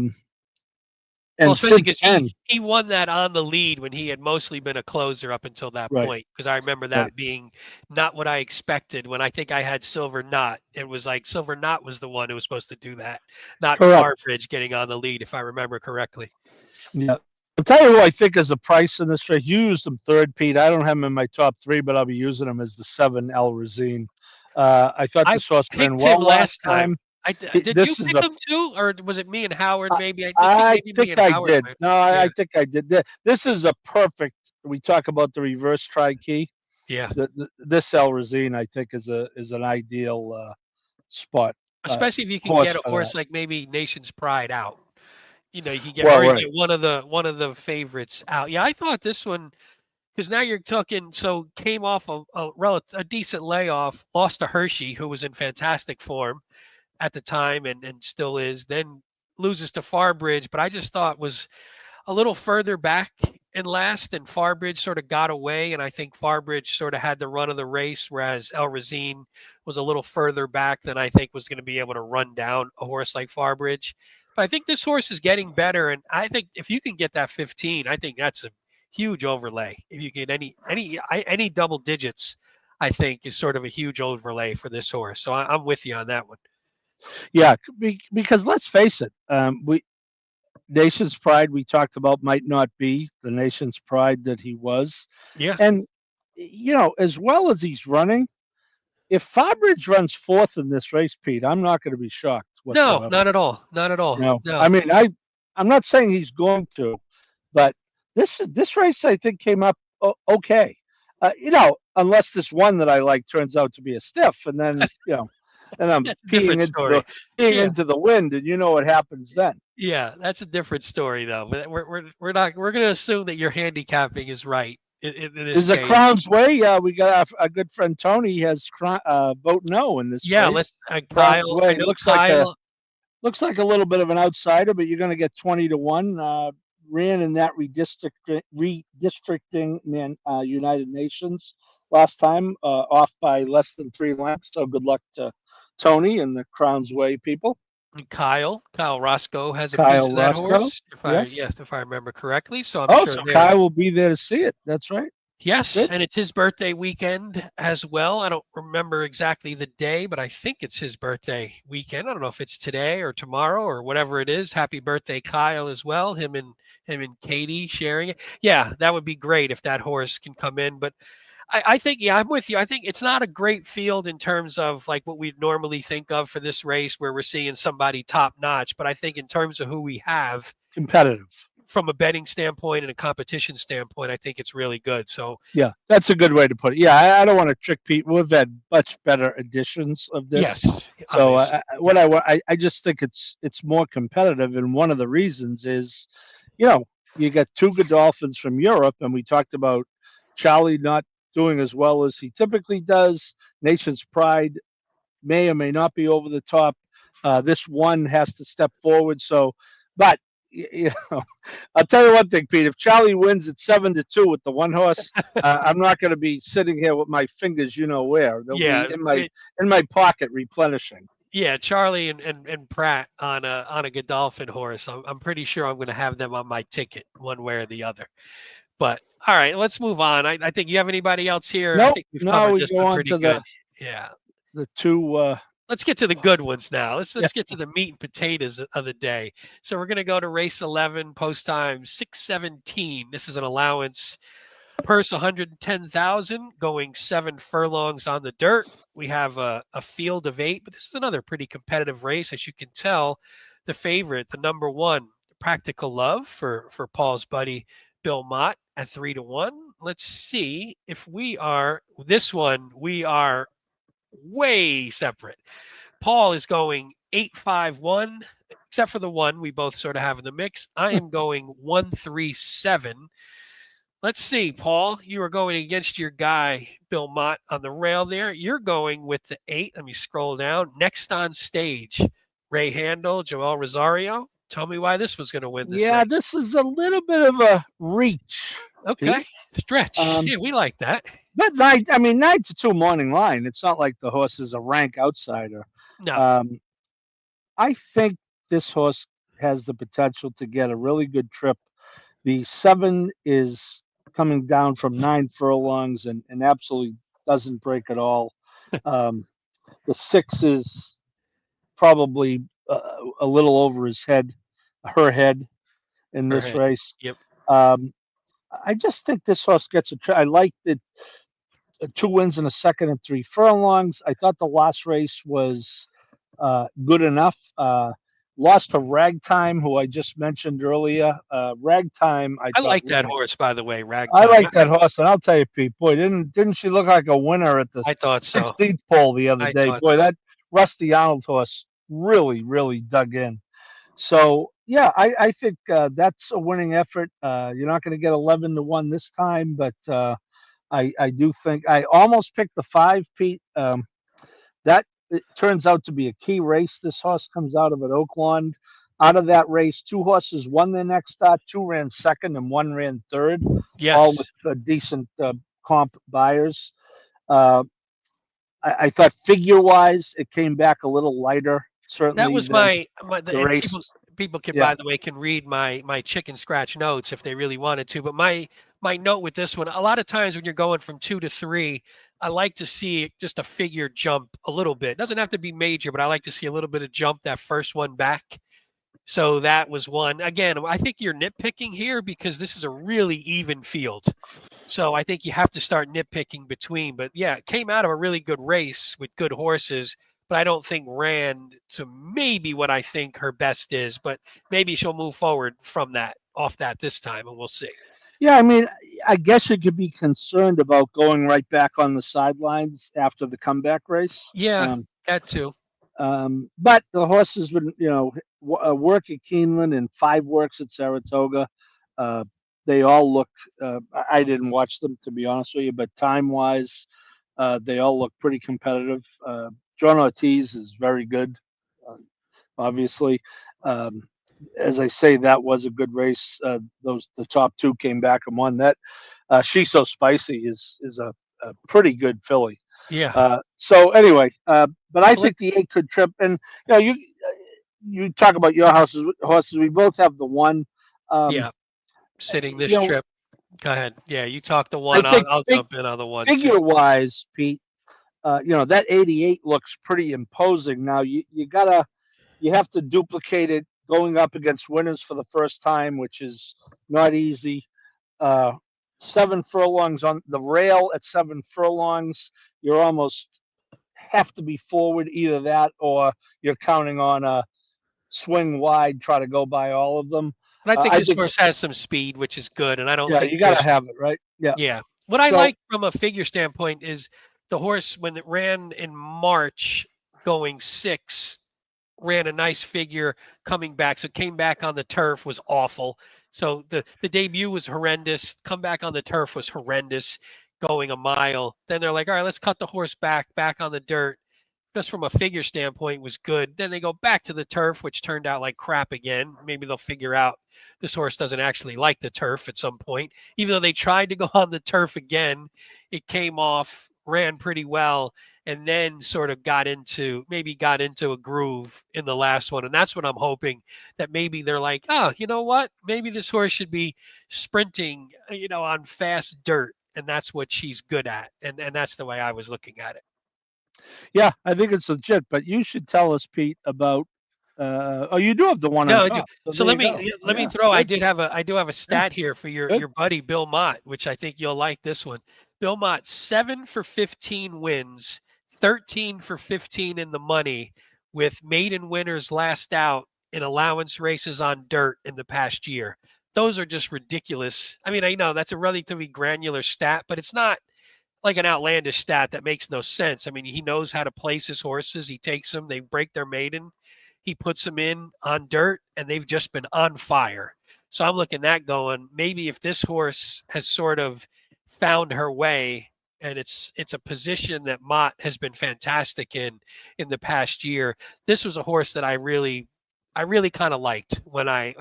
And especially because then, he won that on the lead when he had mostly been a closer up until that point. Because I remember that being not what I expected when I think I had Silver Knot. It was like Silver Knot was the one who was supposed to do that, not Farbridge getting on the lead, if I remember correctly. Yeah. I'll tell you who I think is a price in this race. You used him third, Pete. I don't have him in my top 3, but I'll be using him as the 7 El Razine. I thought this horse ran well last time. Did you pick him too, or was it me and Howard? Maybe I think I did. No, I think I did. This is a perfect. We talk about the reverse tri-key. Yeah. This El Razine, I think, is an ideal spot. Especially if you can get a horse like maybe Nation's Pride out. You can get get one of the favorites out. Yeah, I thought this one, because now you're talking. So came off a decent layoff, lost to Hershey, who was in fantastic form at the time and still is, then loses to Farbridge, but I just thought was a little further back in last, and Farbridge sort of got away, and I think Farbridge sort of had the run of the race, whereas El Razine was a little further back than I think was going to be able to run down a horse like Farbridge. But I think this horse is getting better, and I think if you can get that 15, I think that's a huge overlay. If you get any double digits, I think is sort of a huge overlay for this horse. So I'm with you on that one. Yeah, because let's face it, Nation's Pride we talked about might not be the Nation's Pride that he was. Yeah. And, as well as he's running, if Farbridge runs 4th in this race, Pete, I'm not going to be shocked whatsoever. No, not at all. Not at all. No. No. I mean, I'm not saying he's going to, but this race, I think, came up okay. Unless this one that I like turns out to be a stiff, and then, and I'm peeing into the wind, and you know what happens then. Yeah, that's a different story, though. But we're going to assume that your handicapping is right. Is a Crown's Way? We got our good friend Tony has vote no in this. Yeah, race. let's Kyle. Way. Looks like a little bit of an outsider, but you're going to get 20 to 1. Ran in that redistricting United Nations last time, off by less than 3 lengths. So good luck to Tony and the Crown's Way people. And Kyle Roscoe has a piece of that horse, if I remember correctly. So I'm sure Kyle will be there to see it. That's right. Yes, and it's his birthday weekend as well. I don't remember exactly the day, but I think it's his birthday weekend. I don't know if it's today or tomorrow or whatever it is. Happy birthday, Kyle, as well. Him and Katie sharing it. Yeah, that would be great if that horse can come in. But I think, yeah, I'm with you. I think it's not a great field in terms of like what we'd normally think of for this race where we're seeing somebody top notch. But I think in terms of who we have Competitive. from a betting standpoint and a competition standpoint, I think it's really good. So, Yeah, that's a good way to put it. Yeah, I don't want to trick people. We've had much better editions of this. yes, So obviously. what Yeah. I just think it's more competitive, and one of the reasons is, you get two Godolphins from Europe, and we talked about Charlie not doing as well as he typically does. Nation's Pride may or may not be over the top. This one has to step forward. So, but I'll tell you one thing, Pete. If Charlie wins at 7-2 with the one horse, I'm not going to be sitting here with my fingers, where. They'll Yeah. be in my pocket replenishing. Yeah, Charlie and Pratt on a Godolphin horse. I'm pretty sure I'm going to have them on my ticket one way or the other. But all right, let's move on. I think you have anybody else here. I Nope. think we've No, covered we this go one on pretty to good. Yeah. the two. Let's get to the good ones now. Let's Yeah. get to the meat and potatoes of the day. So we're going to go to race 11, post time 6:17. This is an allowance purse 110,000, going 7 furlongs on the dirt. We have a field of 8, but this is another pretty competitive race, as you can tell. The favorite, the number 1, Practical Love for Paul's buddy Bill Mott at 3-1. Let's see if we are way separate. Paul is going 8-5-1, except for the one we both sort of have in the mix. I am going 1-3-7. Let's see, Paul. You are going against your guy, Bill Mott, on the rail there. You're going with the 8. Let me scroll down. Next on stage, Ray Handel, Joel Rosario. Tell me why this was going to win this race. This is a little bit of a reach. Okay, Pete. Stretch. Yeah, we like that. But 9-2 morning line. It's not like the horse is a rank outsider. No. I think this horse has the potential to get a really good trip. The 7 is coming down from 9 furlongs and absolutely doesn't break at all. The 6 is probably a little over her head in this race. Yep. I just think this horse gets a trip. I like the 2 wins in a second and 3 furlongs. I thought the last race was good enough. Lost to Ragtime, who I just mentioned earlier. Ragtime, I like that horse, by the way, Ragtime. I like that horse, and I'll tell you, Pete, boy, didn't she look like a winner at the I thought so. 16th pole the other day? Boy, that Rusty Arnold horse really, really dug in. So, yeah, I think that's a winning effort. You're not going to get 11-1 this time, but I do think I almost picked the 5, Pete. That it turns out to be a key race. This horse comes out of at Oakland. Out of that race, 2 horses won their next start. 2 ran second and 1 ran third. Yes. All with decent comp buyers. I thought figure-wise, it came back a little lighter. Certainly, that was the race. People can, by the way, can read my chicken scratch notes if they really wanted to. But my note with this one, a lot of times when you're going from 2 to 3, I like to see just a figure jump a little bit. It doesn't have to be major, but I like to see a little bit of jump that first one back. So that was one. Again, I think you're nitpicking here because this is a really even field. So I think you have to start nitpicking between. But yeah, it came out of a really good race with good horses, but I don't think ran to maybe what I think her best is. But maybe she'll move forward from that, off that this time, and we'll see. Yeah, I mean, I guess you could be concerned about going right back on the sidelines after the comeback race. Yeah, that too. But the horses would, work at Keeneland and 5 works at Saratoga. They all look. I didn't watch them, to be honest with you, but time-wise, they all look pretty competitive. John Ortiz is very good, obviously. As I say, that was a good race. The top 2 came back and won. That She's So Spicy is a pretty good filly. Yeah. So anyway, but I think the 8 could trip. And you talk about your horses. We both have the 1. Sitting this trip. Go ahead. Yeah, you talk the 1. I'll jump in on the 1. Figure-wise, Pete, that 88 looks pretty imposing. Now you have to duplicate it going up against winners for the first time, which is not easy. 7 furlongs on the rail at 7 furlongs, you're almost have to be forward, either that or you're counting on a swing wide, try to go by all of them. But I think I this think, horse has some speed, which is good, and I don't yeah, think you got to there's have it, right? Yeah. yeah. What I So, like from a figure standpoint is the horse when it ran in March going 6 ran a nice figure coming back. So came back on the turf was awful. So the debut was horrendous. Come back on the turf was horrendous going a mile. Then they're like, all right, let's cut the horse back on the dirt. Just from a figure standpoint was good. Then they go back to the turf, which turned out like crap again. Maybe they'll figure out this horse doesn't actually like the turf at some point. Even though they tried to go on the turf again, it came off, ran pretty well, and then sort of got into a groove in the last one. And that's what I'm hoping, that maybe they're like, oh, you know what? Maybe this horse should be sprinting, on fast dirt. And that's what she's good at. And that's the way I was looking at it. yeah, I think it's legit. But you should tell us, Pete, about. Oh, you do have the one No, on I do. top. So So there let you go. me Yeah, throw. I good, do have a stat here for your good. buddy Bill Mott, which I think you'll like this one. Bill Mott, 7 for 15 wins, 13 for 15 in the money, with maiden winners last out in allowance races on dirt in the past year. Those are just ridiculous. I mean, I know that's a relatively granular stat, but it's not like an outlandish stat that makes no sense. I mean, he knows how to place his horses. He takes them, they break their maiden, he puts them in on dirt, and they've just been on fire. So I'm looking at going, maybe if this horse has sort of found her way, and it's a position that Mott has been fantastic in the past year. This was a horse that I really kind of liked when I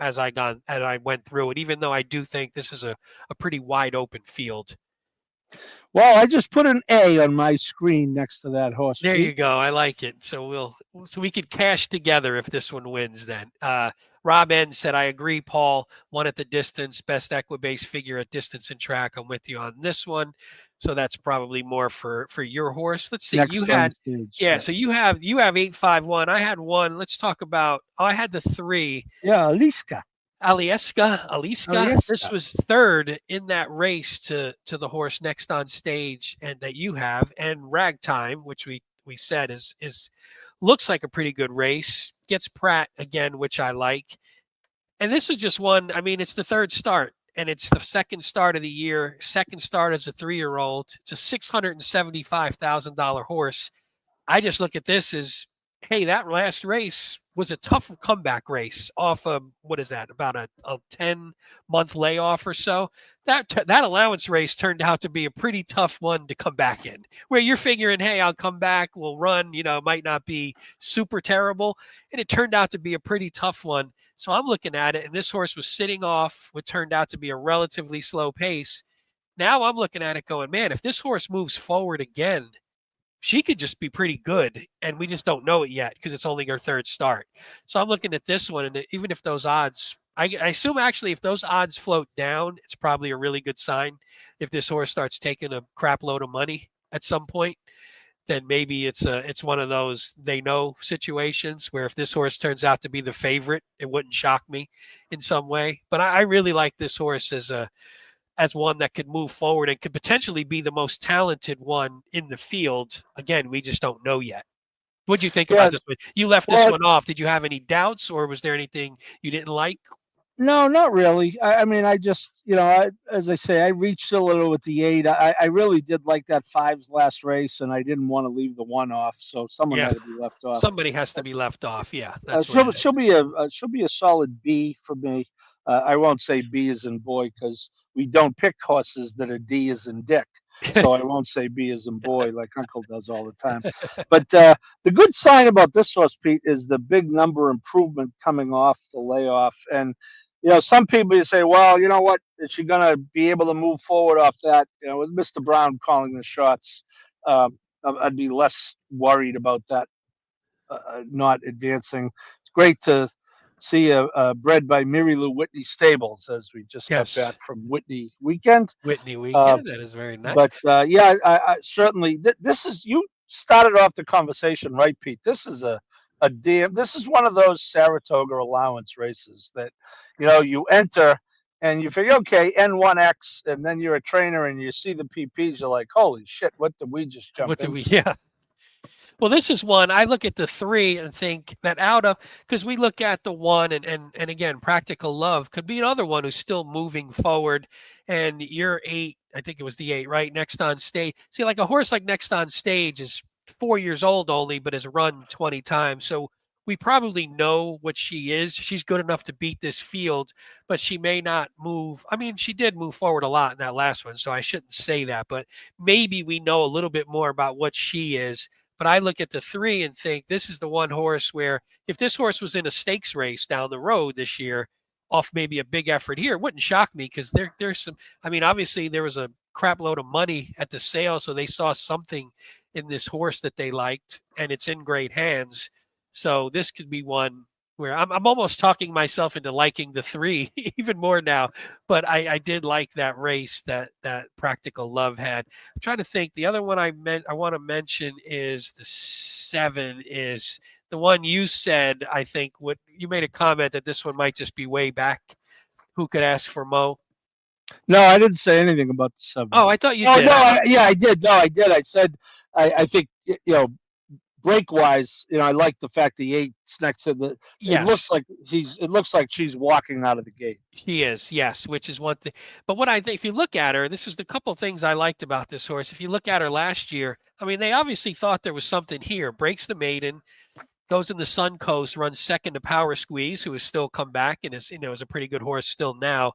went through it, even though I do think this is a pretty wide open field. Well, I just put an A on my screen next to that horse. There Pete. you go. I like it. So we could cash together if this one wins then. Rob N said, I agree, Paul. One at the distance, best equibase figure at distance and track. I'm with you on this one. So that's probably more for your horse. Let's see. Next You on had stage. yeah, so you have 851. I had one. Let's talk about I had the 3. Yeah, Aliska. Aliska. This was third in that race to the horse next on stage, and that you have, and Ragtime, which we said is looks like a pretty good race. Gets Pratt again, which I like. And this is just one. I mean, it's the third start, and it's the second start of the year. Second start as a 3-year-old. It's a $675,000 horse. I just look at this as, hey, that last race was a tough comeback race off of, what is that, about a 10-month layoff or so. That allowance race turned out to be a pretty tough one to come back in, where you're figuring, hey, I'll come back, we'll run, might not be super terrible. And it turned out to be a pretty tough one. So I'm looking at it, and this horse was sitting off what turned out to be a relatively slow pace. Now I'm looking at it going, man, if this horse moves forward again, she could just be pretty good, and we just don't know it yet because it's only her third start. So I'm looking at this one, and even if those odds, I assume actually if those odds float down, it's probably a really good sign. If this horse starts taking a crap load of money at some point, then maybe it's one of those they know situations where if this horse turns out to be the favorite, it wouldn't shock me in some way. But I really like this horse as one that could move forward and could potentially be the most talented one in the field. Again, we just don't know yet. What do you think about this one? You left this one off. Did you have any doubts, or was there anything you didn't like? No, not really. I mean, I just, as I say, I reached a little with the 8. I really did like that 5's last race, and I didn't want to leave the 1 off, so someone had to be left off. Somebody has to be left off. Yeah, that's she'll be a solid B for me. I won't say B as in boy because we don't pick horses that are D as in Dick. So I won't say B as in boy like Uncle does all the time. But the good sign about this horse, Pete, is the big number improvement coming off the layoff. And, some people say, well, you know what? Is she going to be able to move forward off that? With Mr. Brown calling the shots, I'd be less worried about that not advancing. It's great to see a bred by Mary Lou Whitney Stables as we just got back from Whitney weekend. That is very nice. But I certainly this is, you started off the conversation right, Pete. This is this is one of those Saratoga allowance races that you enter and you figure, okay, N1X, and then you're a trainer and you see the PPs, you're like, holy shit, what did we just jump What did we? into? Yeah. Well, this is one I look at the 3 and think that out of, because we look at the 1 and again, Practical Love could be another one who's still moving forward, and you're 8. I think it was the 8, right? Next on Stage. See, like a horse like Next on Stage is 4 years old only, but has run 20 times. So we probably know what she is. She's good enough to beat this field, but she may not move. I mean, she did move forward a lot in that last one, so I shouldn't say that, but maybe we know a little bit more about what she is. But I look at the 3 and think this is the one horse where if this horse was in a stakes race down the road this year, off maybe a big effort here, it wouldn't shock me because there's some. I mean, obviously there was a crap load of money at the sale, so they saw something in this horse that they liked, and it's in great hands. So this could be one where I'm almost talking myself into liking the 3 even more now. But I did like that race that Practical Love had. I'm trying to think. The other one I want to mention is the 7 is the one you said. I think what you made a comment that this one might just be way back. Who could ask for Mo? No, I didn't say anything about the 7. Oh, I thought you Oh did. no, I did. No, I did. I said I think break wise, I like the fact the 8's next to the. Yes. It looks like she's walking out of the gate. She is, yes, which is one thing. But what I think, if you look at her, this is the couple of things I liked about this horse. If you look at her last year, I mean, they obviously thought there was something here. Breaks the maiden, goes in the Suncoast, runs second to Power Squeeze, who has still come back and is a pretty good horse still now.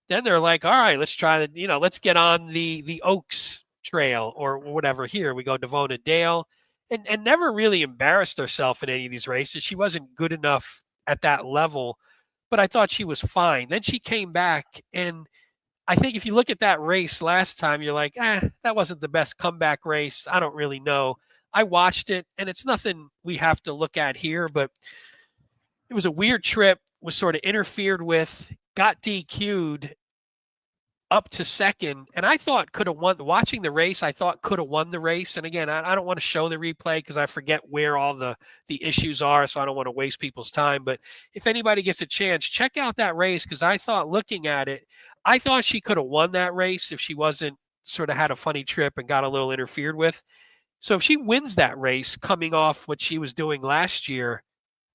Then they're like, all right, let's try let's get on the Oaks Trail or whatever. Here we go, Devona Dale. And never really embarrassed herself in any of these races. She wasn't good enough at that level, but I thought she was fine. Then she came back, and I think if you look at that race last time, you're like, that wasn't the best comeback race. I don't really know. I watched it, and it's nothing we have to look at here, but it was a weird trip, was sort of interfered with, got DQ'd, up to second, and I thought could have won. Watching the race, I thought could have won the race. And again, I don't want to show the replay because I forget where all the issues are, so I don't want to waste people's time. But if anybody gets a chance, check out that race because I thought looking at it, I thought she could have won that race if she wasn't sort of had a funny trip and got a little interfered with. So if she wins that race coming off what she was doing last year,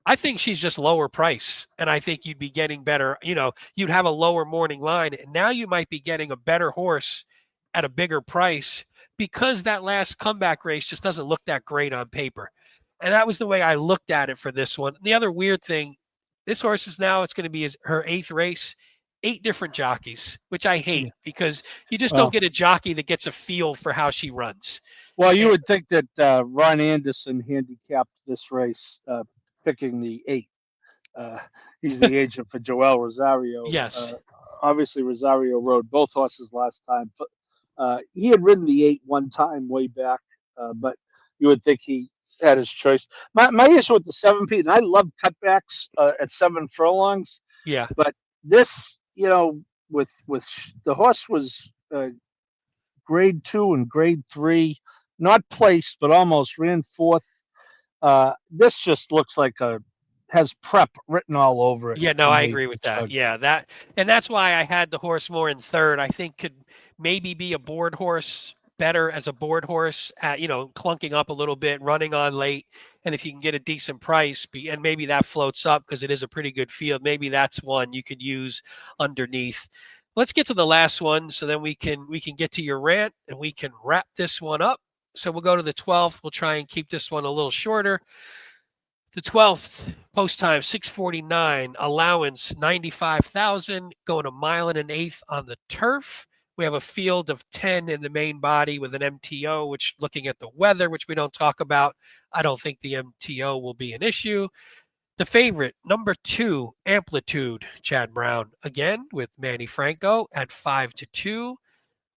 I think she's just lower price, and I think you'd be getting better. You'd have a lower morning line, and now you might be getting a better horse at a bigger price because that last comeback race just doesn't look that great on paper. And that was the way I looked at it for this one. The other weird thing, this horse it's going to be her 8th race, 8 different jockeys, which I hate because you just don't get a jockey that gets a feel for how she runs. Well, you would think that Ron Anderson handicapped this race. Picking the 8. He's the agent for Joel Rosario. Yes. Obviously, Rosario rode both horses last time. He had ridden the 8 one time way back, but you would think he had his choice. My issue with the 7 Pete, and I love cutbacks at 7 furlongs. Yeah. But this, with the horse was grade 2 and grade 3, not placed, but almost ran 4th. This just looks like has prep written all over it. Yeah, no, I agree with that. Yeah, that's why I had the horse more in 3rd. I think could maybe be a board horse better as a board horse at, clunking up a little bit, running on late. And if you can get a decent price and maybe that floats up because it is a pretty good field, maybe that's one you could use underneath. Let's get to the last one so then we can get to your rant and we can wrap this one up. So we'll go to the 12th. We'll try and keep this one a little shorter. The 12th, post time 6:49, allowance 95,000, going a mile and an eighth on the turf. We have a field of 10 in the main body with an MTO, which looking at the weather, which we don't talk about, I don't think the MTO will be an issue. The favorite, number 2, Amplitude, Chad Brown, again with Manny Franco at 5-2.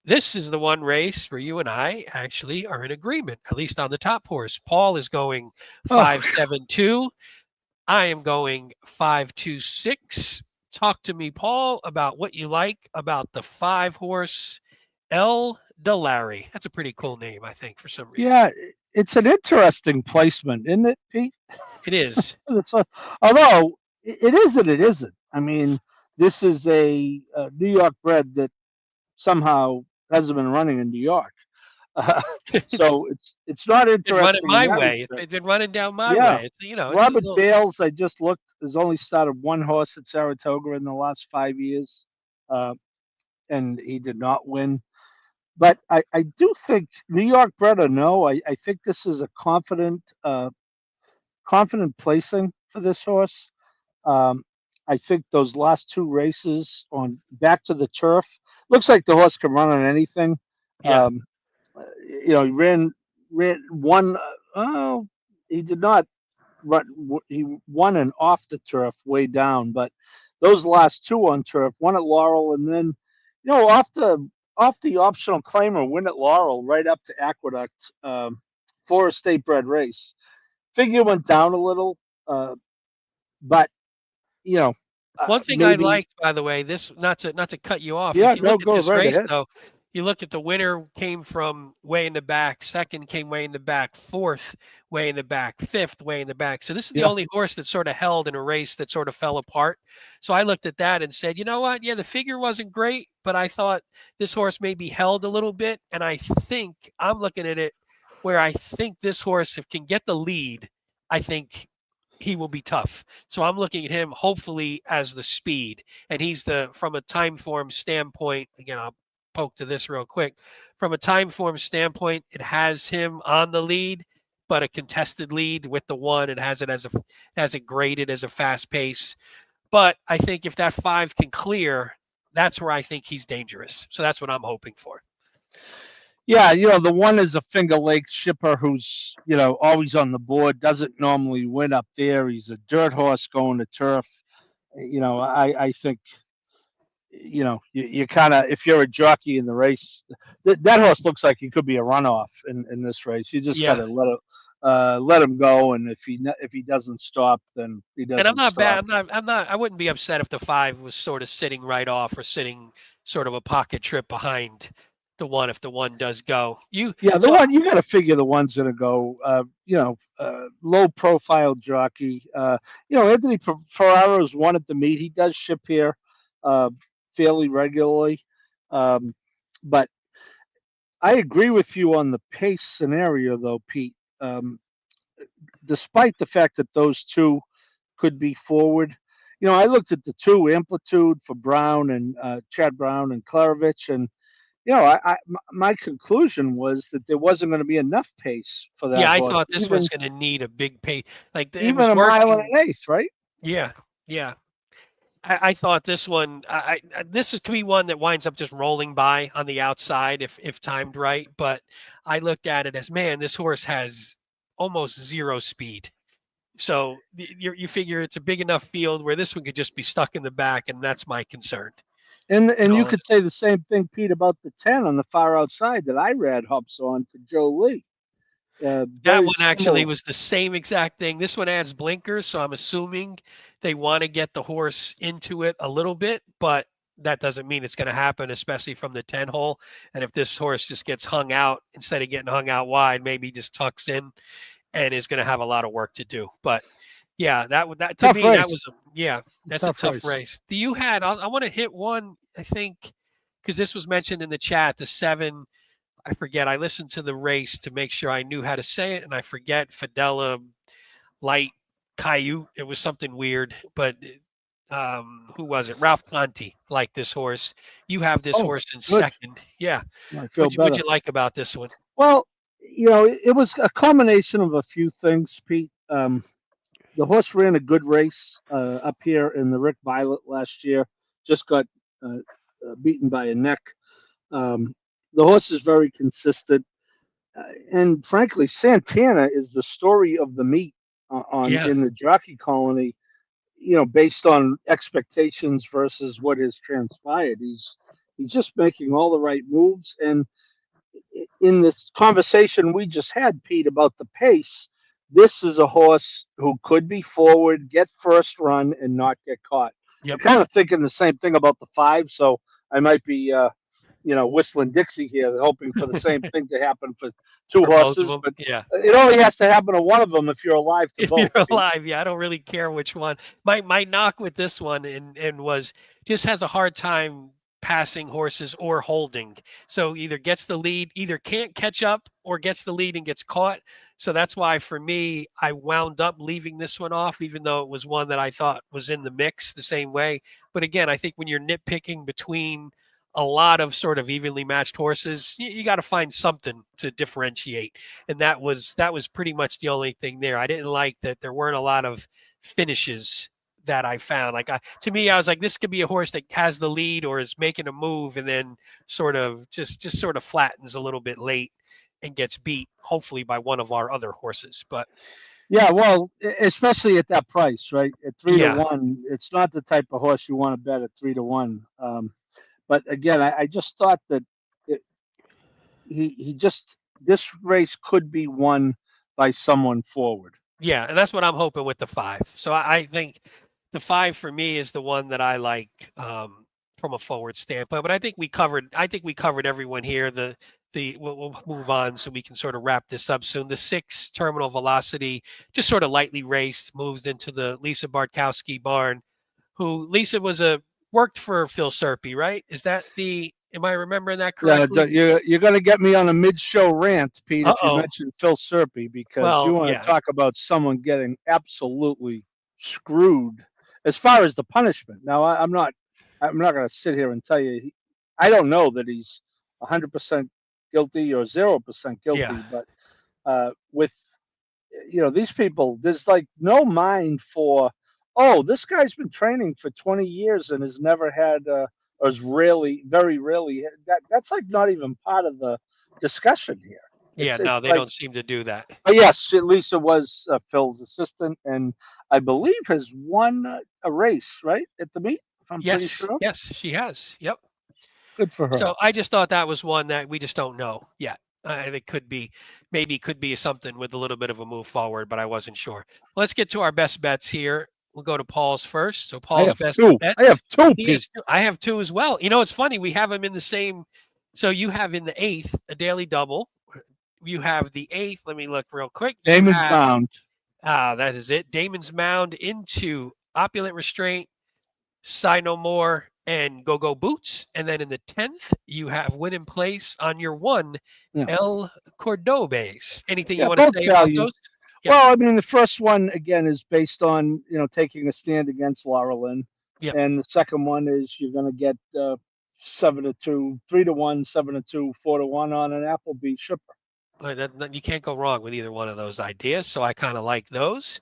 This is the one race where you and I actually are in agreement, at least on the top horse. Paul is going 5-7-2. I am going 5-2-6. Talk to me, Paul, about what you like about the 5-horse El Delary. That's a pretty cool name, I think, for some reason. Yeah, it's an interesting placement, isn't it, Pete? It is. Although it is and it isn't. I mean, this is a New York bred that somehow hasn't been running in New York. Uh, It's so it's not been running interesting in my that way. respect. It's been running down my Yeah, way. It's it's a Robert little. Bales, I just looked, has only started one horse at Saratoga in the last 5 years, uh, and he did not win. But I do think New York bred or no, I think this is a confident placing for this horse. Um, I think those last two races on back to the turf looks like the horse can run on anything. Yeah. Um, he ran one. Oh, he did not run. He won an off the turf way down, but those last two on turf, one at Laurel, and then off the optional claimer, win at Laurel, right up to Aqueduct for a state bred race. Figure went down a little, but you know, One thing I maybe. liked, by the way, this not to cut you off. Yeah, If you no, look at go this right race, ahead. though, you look at the winner came from way in the back, second came way in the back, fourth way in the back, fifth way in the back. So this is the Yeah, only horse that sort of held in a race that sort of fell apart. So I looked at that and said, you know what? Yeah, the figure wasn't great, but I thought this horse maybe held a little bit, and I think I'm looking at it where I think this horse, if can get the lead, I think he will be tough. So I'm looking at him hopefully as the speed. And he's the from a time form standpoint, again, I'll poke to this real quick. From a time form standpoint, it has him on the lead, but a contested lead with the one. It has it graded as a fast pace. But I think if that 5 can clear, that's where I think he's dangerous. So that's what I'm hoping for. yeah. The one is a Finger Lake shipper who's always on the board. Doesn't normally win up there. He's a dirt horse going to turf. I think you kind of, if you're a jockey in the race, that horse looks like he could be a runoff in this race. You just got Yeah. to let him go, and if he doesn't stop, then he And I'm doesn't not bad. stop. I'm not. I wouldn't be upset if the 5 was sort of sitting right off or sitting sort of a pocket trip behind the one if the one does go. Yeah, the So one you got to figure the one's going to go. Low profile jockey. Anthony Ferraro's won at the meet. He does ship here uh, fairly regularly, um, but I agree with you on the pace scenario, though, Pete. Despite the fact that those two could be forward, I looked at the two amplitude for Brown and Chad Brown and Klarovich, and my conclusion was that there wasn't going to be enough pace for that yeah, I horse, thought this one's going to need a big pace. Like it even was a mile and working. an eighth, right? Yeah, yeah. I thought this one. This could be one that winds up just rolling by on the outside if timed right. But I looked at it as, man, this horse has almost zero speed. So you figure it's a big enough field where this one could just be stuck in the back, and that's my concern. And you could say the same thing, Pete, about the 10 on the far outside that Irad hops on for Joe Lee. That Very one actually similar. was the same exact thing. This one adds blinkers, so I'm assuming they want to get the horse into it a little bit, but that doesn't mean it's going to happen, especially from the 10 hole. And if this horse just gets hung out instead of getting hung out wide, maybe just tucks in and is going to have a lot of work to do. But yeah, that to Tough me, that race. was that's a Tough tough race. race. I want to hit one, I think, because this was mentioned in the chat, the 7. I forget. I listened to the race to make sure I knew how to say it, and I forget Fidela Light Coyote. It was something weird, but who was it? Ralph Conti liked this horse. You have this horse in good. second. Yeah. I feel better. What'd you like about this one? Well, it was a combination of a few things, Pete. The horse ran a good race up here in the Rick Violet last year. Just got beaten by a neck. The horse is very consistent. And frankly, Santana is the story of the meet Yeah. in the jockey colony. Based on expectations versus what has transpired, he's just making all the right moves. And in this conversation we just had, Pete, about the pace, this is a horse who could be forward, get first run, and not get caught. Yep. I'm kind of thinking the same thing about the 5, so I might be whistling Dixie here, hoping for the same thing to happen for two For both of horses. them, But yeah. it only has to happen to one of them if you're alive to If both. you're Pete. alive, yeah, I don't really care which one. My knock with this one and was just has a hard time passing horses or holding. So either gets the lead, either can't catch up or gets the lead and gets caught. So that's why for me, I wound up leaving this one off, even though it was one that I thought was in the mix the same way. But again, I think when you're nitpicking between a lot of sort of evenly matched horses, you got to find something to differentiate. And that was pretty much the only thing there. I didn't like that there weren't a lot of finishes that I found. To me, I was like, this could be a horse that has the lead or is making a move and then sort of just sort of flattens a little bit late and gets beat, hopefully by one of our other horses. But yeah, well, especially at that price, right? At 3-1, it's not the type of horse you want to bet at 3-1. But again, I just thought that this race could be won by someone forward. Yeah, and that's what I'm hoping with the 5. So I think the 5 for me is the one that I like from a forward standpoint. But I think we covered everyone here. We'll move on so we can sort of wrap this up soon. The 6 Terminal Velocity just sort of lightly raced, moves into the Lisa Bartkowski barn, who Lisa worked for Phil Serpy, right? Am I remembering that correctly? Yeah, you're going to get me on a mid-show rant, Pete, if you Uh-oh. mention Phil Serpy, because Well, you want yeah. to talk about someone getting absolutely screwed as far as the punishment. Now, I'm not going to sit here and tell you. I don't know that he's 100% guilty or 0% guilty, Yeah. but with these people, there's like no mind for. Oh, this guy's been training for 20 years and has never had. Or is very rarely. That's like not even part of the discussion here. Yeah, It's no, they like, don't seem to do that. yes, Lisa was Phil's assistant, and I believe has won a race right at the meet. If I'm pretty sure. Yes, she has. Yep. Good for her. So I just thought that was one that we just don't know yet. It could be something with a little bit of a move forward, but I wasn't sure. Let's get to our best bets here. We'll go to Paul's first. So Paul's best bets. I have two. I have 2 as well. It's funny. We have them in the same. So you have in the 8th a daily double. You have the 8th. Let me look real quick. Damon's Mound. That is it. Damon's Mound into Opulent Restraint, Sigh No More, and Go Boots. And then in the 10th, you have Win in Place on your 1, El Cordobes. Anything you want to say about those? Yeah. Well, I mean, the first one, again, is based on, taking a stand against Laura Lynn. Yep. And the second one is you're going to get 7-2, 3-1, 7-2, 4-1 on an Applebee shipper. You can't go wrong with either one of those ideas. So I kind of like those.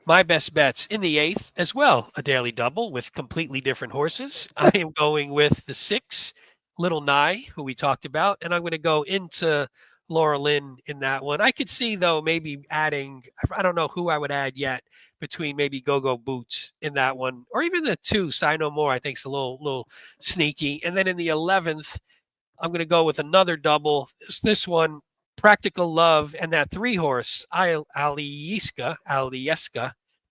My best bets in the 8th as well, a daily double with completely different horses. I am going with the 6, Little Nye, who we talked about, and I'm going to go into Laura Lynn in that one. I could see, though, maybe adding, I don't know who I would add yet, between maybe Go Boots in that one, or even the 2, Sigh No More, I think is a little sneaky. And then in the 11th, I'm going to go with another double. This one, Practical Love, and that 3-horse, Alieska,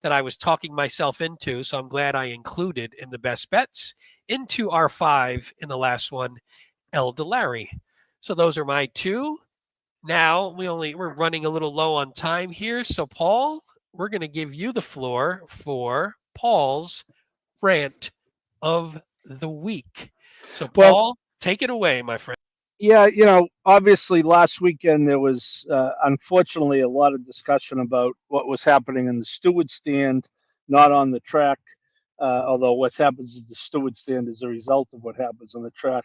that I was talking myself into. So I'm glad I included in the best bets into our 5 in the last one, El Delary. So those are my 2. Now we're running a little low on time here. So Paul, we're going to give you the floor for Paul's rant of the week. So Paul, take it away, my friend. Yeah, obviously last weekend there was unfortunately a lot of discussion about what was happening in the steward stand, not on the track. Although what happens is the steward stand is a result of what happens on the track.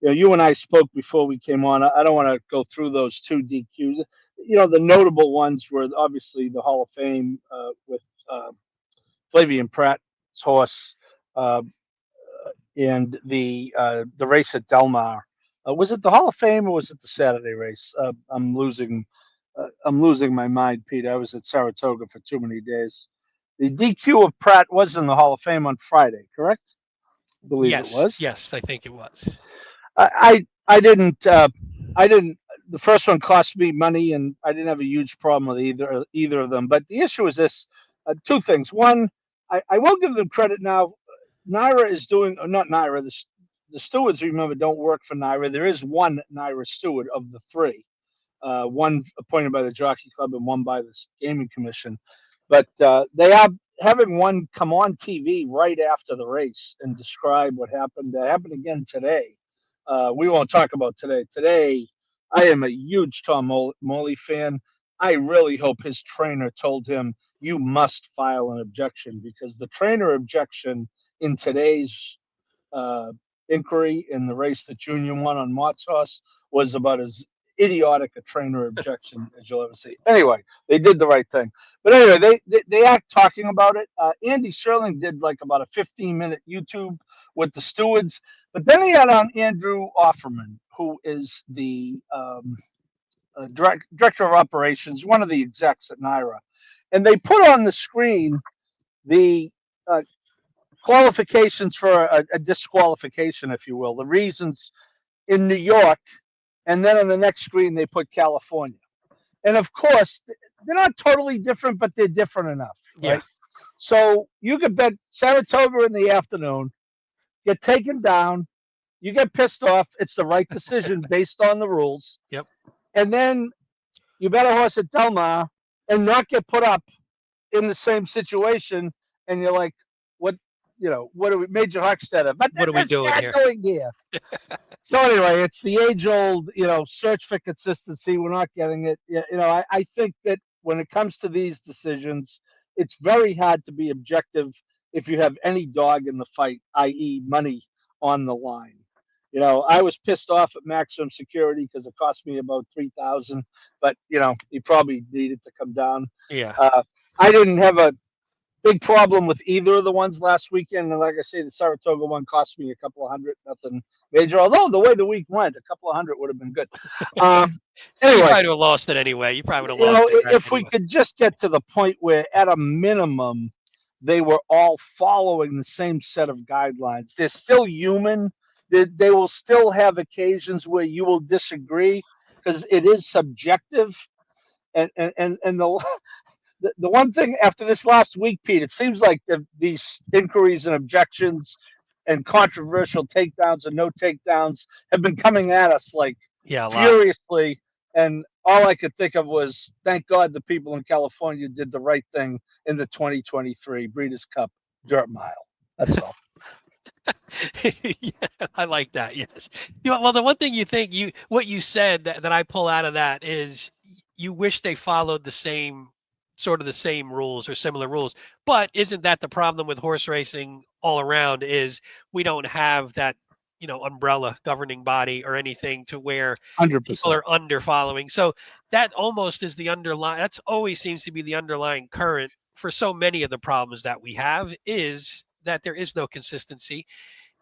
You and I spoke before we came on. I don't want to go through those 2 DQs. The notable ones were obviously the Hall of Fame with Flavian Pratt's horse and the race at Del Mar. Was it the Hall of Fame or was it the Saturday race? I'm losing my mind, Pete. I was at Saratoga for too many days. The DQ of Pratt was in the Hall of Fame on Friday, correct? I believe it was. Yes, I think it was. I didn't. The first one cost me money, and I didn't have a huge problem with either of them. But the issue is this: 2 things. One, I will give them credit now. NYRA is doing, or not NYRA. the stewards, remember, don't work for NYRA. There is one NYRA steward of the three, one appointed by the Jockey Club and one by the Gaming Commission. But they are having one come on TV right after the race and describe what happened. It happened again today. We won't talk about today. Today, I am a huge Tom Morley fan. I really hope his trainer told him, you must file an objection, because the trainer objection in today's inquiry in the race that Junior won on Mott's horse was about as idiotic a trainer objection as you'll ever see. Anyway, they did the right thing. But anyway, they act talking about it. Andy Sherling did like about a 15-minute YouTube with the stewards, but then he had on Andrew Offerman, who is the director of operations, one of the execs at NYRA, and they put on the screen the qualifications for a disqualification, if you will, the reasons in New York, and then on the next screen they put California. And of course, they're not totally different, but they're different enough, right? Yeah. So you could bet Saratoga in the afternoon, get taken down, you get pissed off, it's the right decision based on the rules. Yep. And then you bet a horse at Del Mar and not get put up in the same situation, and you're like, what are we, Major Hochstetter? But what are we doing here? So anyway, it's the age-old, search for consistency. We're not getting it. I think that when it comes to these decisions, it's very hard to be objective if you have any dog in the fight, i.e. money on the line. I was pissed off at Maximum Security because it cost me about $3,000, but he probably needed to come down. Yeah. I didn't have a big problem with either of the ones last weekend, and like I say, the Saratoga one cost me a couple of hundred, nothing major. Although the way the week went, a couple of hundred would have been good. Anyway, you probably would have lost it anyway. You probably would have lost it. If we could just get to the point where, at a minimum, they were all following the same set of guidelines. They're still human. They will still have occasions where you will disagree because it is subjective, and the one thing after this last week, Pete, it seems like these inquiries and objections and controversial takedowns and no takedowns have been coming at us like furiously. And all I could think of was, thank God the people in California did the right thing in the 2023 Breeders' Cup Dirt Mile. That's all. Yeah, I like that. Yes. Well, the one thing what you said that I pull out of that is you wish they followed the same rules or similar rules. But isn't that the problem with horse racing all around, is we don't have that, umbrella governing body or anything to where 100%. People are under following. So that almost is that's always seems to be the underlying current for so many of the problems that we have, is that there is no consistency.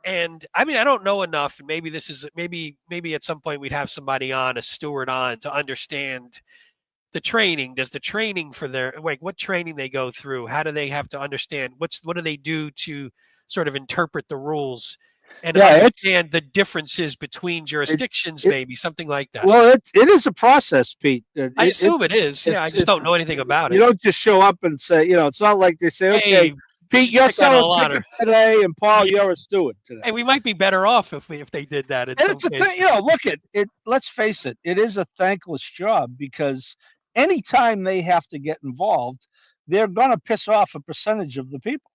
And I mean, I don't know enough, and maybe maybe at some point we'd have somebody on, a steward on, to understand the training. Does the training for what training they go through? How do they have to understand? What do they do to sort of interpret the rules and understand the differences between jurisdictions, maybe something like that? Well, it is a process, Pete. I assume it is. Yeah, I just don't know anything about it. You don't just show up and say, it's not like they say, okay, hey, Pete, you're selling tickets today, and Paul, you're a steward today. Hey, we might be better off if they did that. It's a thing, look at it. Let's face it. It is a thankless job, because anytime they have to get involved, they're going to piss off a percentage of the people.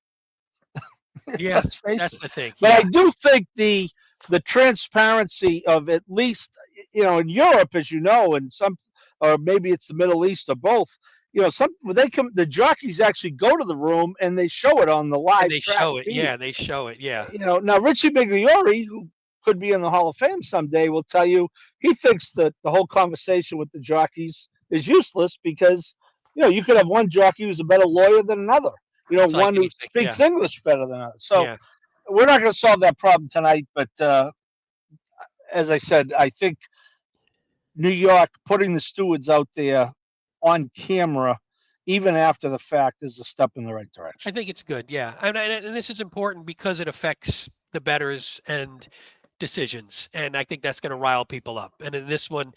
Yeah, that's the thing. But I do think the transparency of, at least, in Europe, as you know, and or maybe it's the Middle East or both, the jockeys actually go to the room and they show it on the live. And they show it. Yeah, they show it. Yeah. Now Richie Migliori, who could be in the Hall of Fame someday, will tell you he thinks that the whole conversation with the jockeys is useless, because you could have one jockey who's a better lawyer than another. One who speaks English better than others. So we're not going to solve that problem tonight. But as I said, I think New York putting the stewards out there on camera, even after the fact, is a step in the right direction. I think it's good. Yeah. And this is important because it affects the bettors, and decisions, and I think that's going to rile people up. And in this one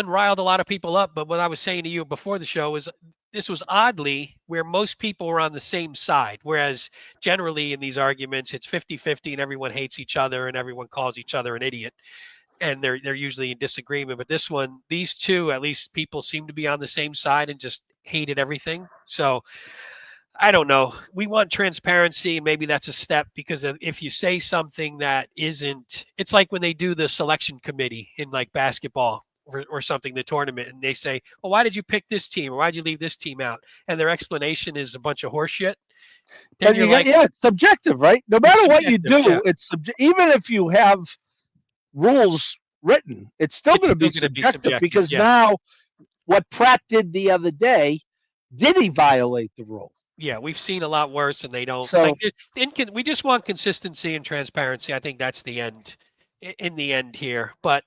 riled a lot of people up. But what I was saying to you before the show is this was oddly where most people were on the same side, whereas generally in these arguments it's 50-50 and everyone hates each other and everyone calls each other an idiot, and they're usually in disagreement. But this one, these two, at least people seem to be on the same side and just hated everything. So I don't know. We want transparency. Maybe that's a step, because if you say something that isn't, it's like when they do the selection committee in like basketball or something, the tournament, and they say, well, why did you pick this team? Or why'd you leave this team out? And their explanation is a bunch of horseshit. Then you're like, yeah, it's subjective, right? No matter what you do, yeah. it's even if you have rules written, it's still going to be subjective, because now what Pratt did the other day, did he violate the rule? Yeah, we've seen a lot worse, and they don't. So, we just want consistency and transparency. I think that's the end in the end here. But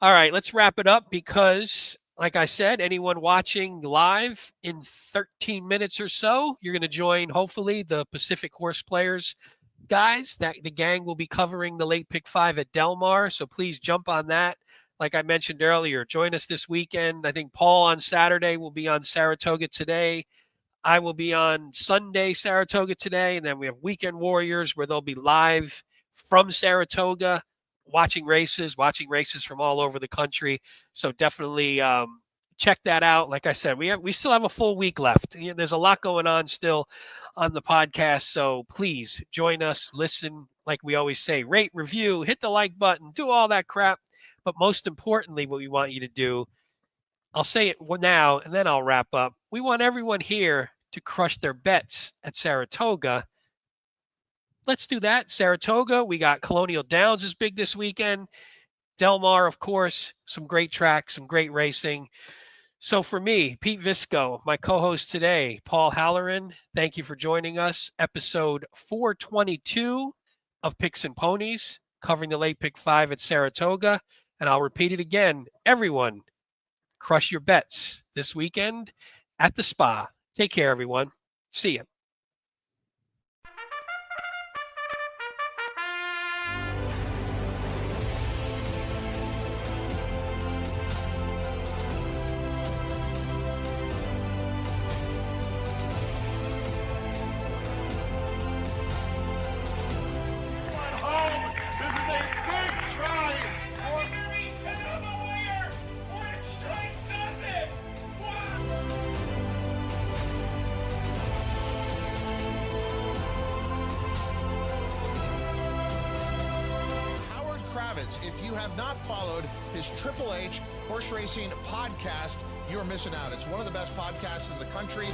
all right, let's wrap it up, because like I said, anyone watching live in 13 minutes or so, you're going to join, hopefully, the Pacific Horse Players guys. That the gang will be covering the late pick 5 at Del Mar. So please jump on that. Like I mentioned earlier, join us this weekend. I think Paul on Saturday will be on Saratoga Today. I will be on Sunday, Saratoga Today, and then we have Weekend Warriors, where they'll be live from Saratoga, watching races from all over the country. So definitely check that out. Like I said, we still have a full week left. There's a lot going on still on the podcast, so please join us, listen, like we always say, rate, review, hit the like button, do all that crap. But most importantly, what we want you to do, I'll say it now and then I'll wrap up. We want everyone here to crush their bets at Saratoga. Let's do that. Saratoga, we got Colonial Downs is big this weekend. Del Mar, of course, some great tracks, some great racing. So for me, Pete Visco, my co-host today, Paul Halloran, thank you for joining us. Episode 422 of Picks and Ponies, covering the late pick 5 at Saratoga. And I'll repeat it again. Everyone, crush your bets this weekend at the spa. Take care, everyone. See ya. If you have not followed his Triple H horse racing podcast, you're missing out. It's one of the best podcasts in the country.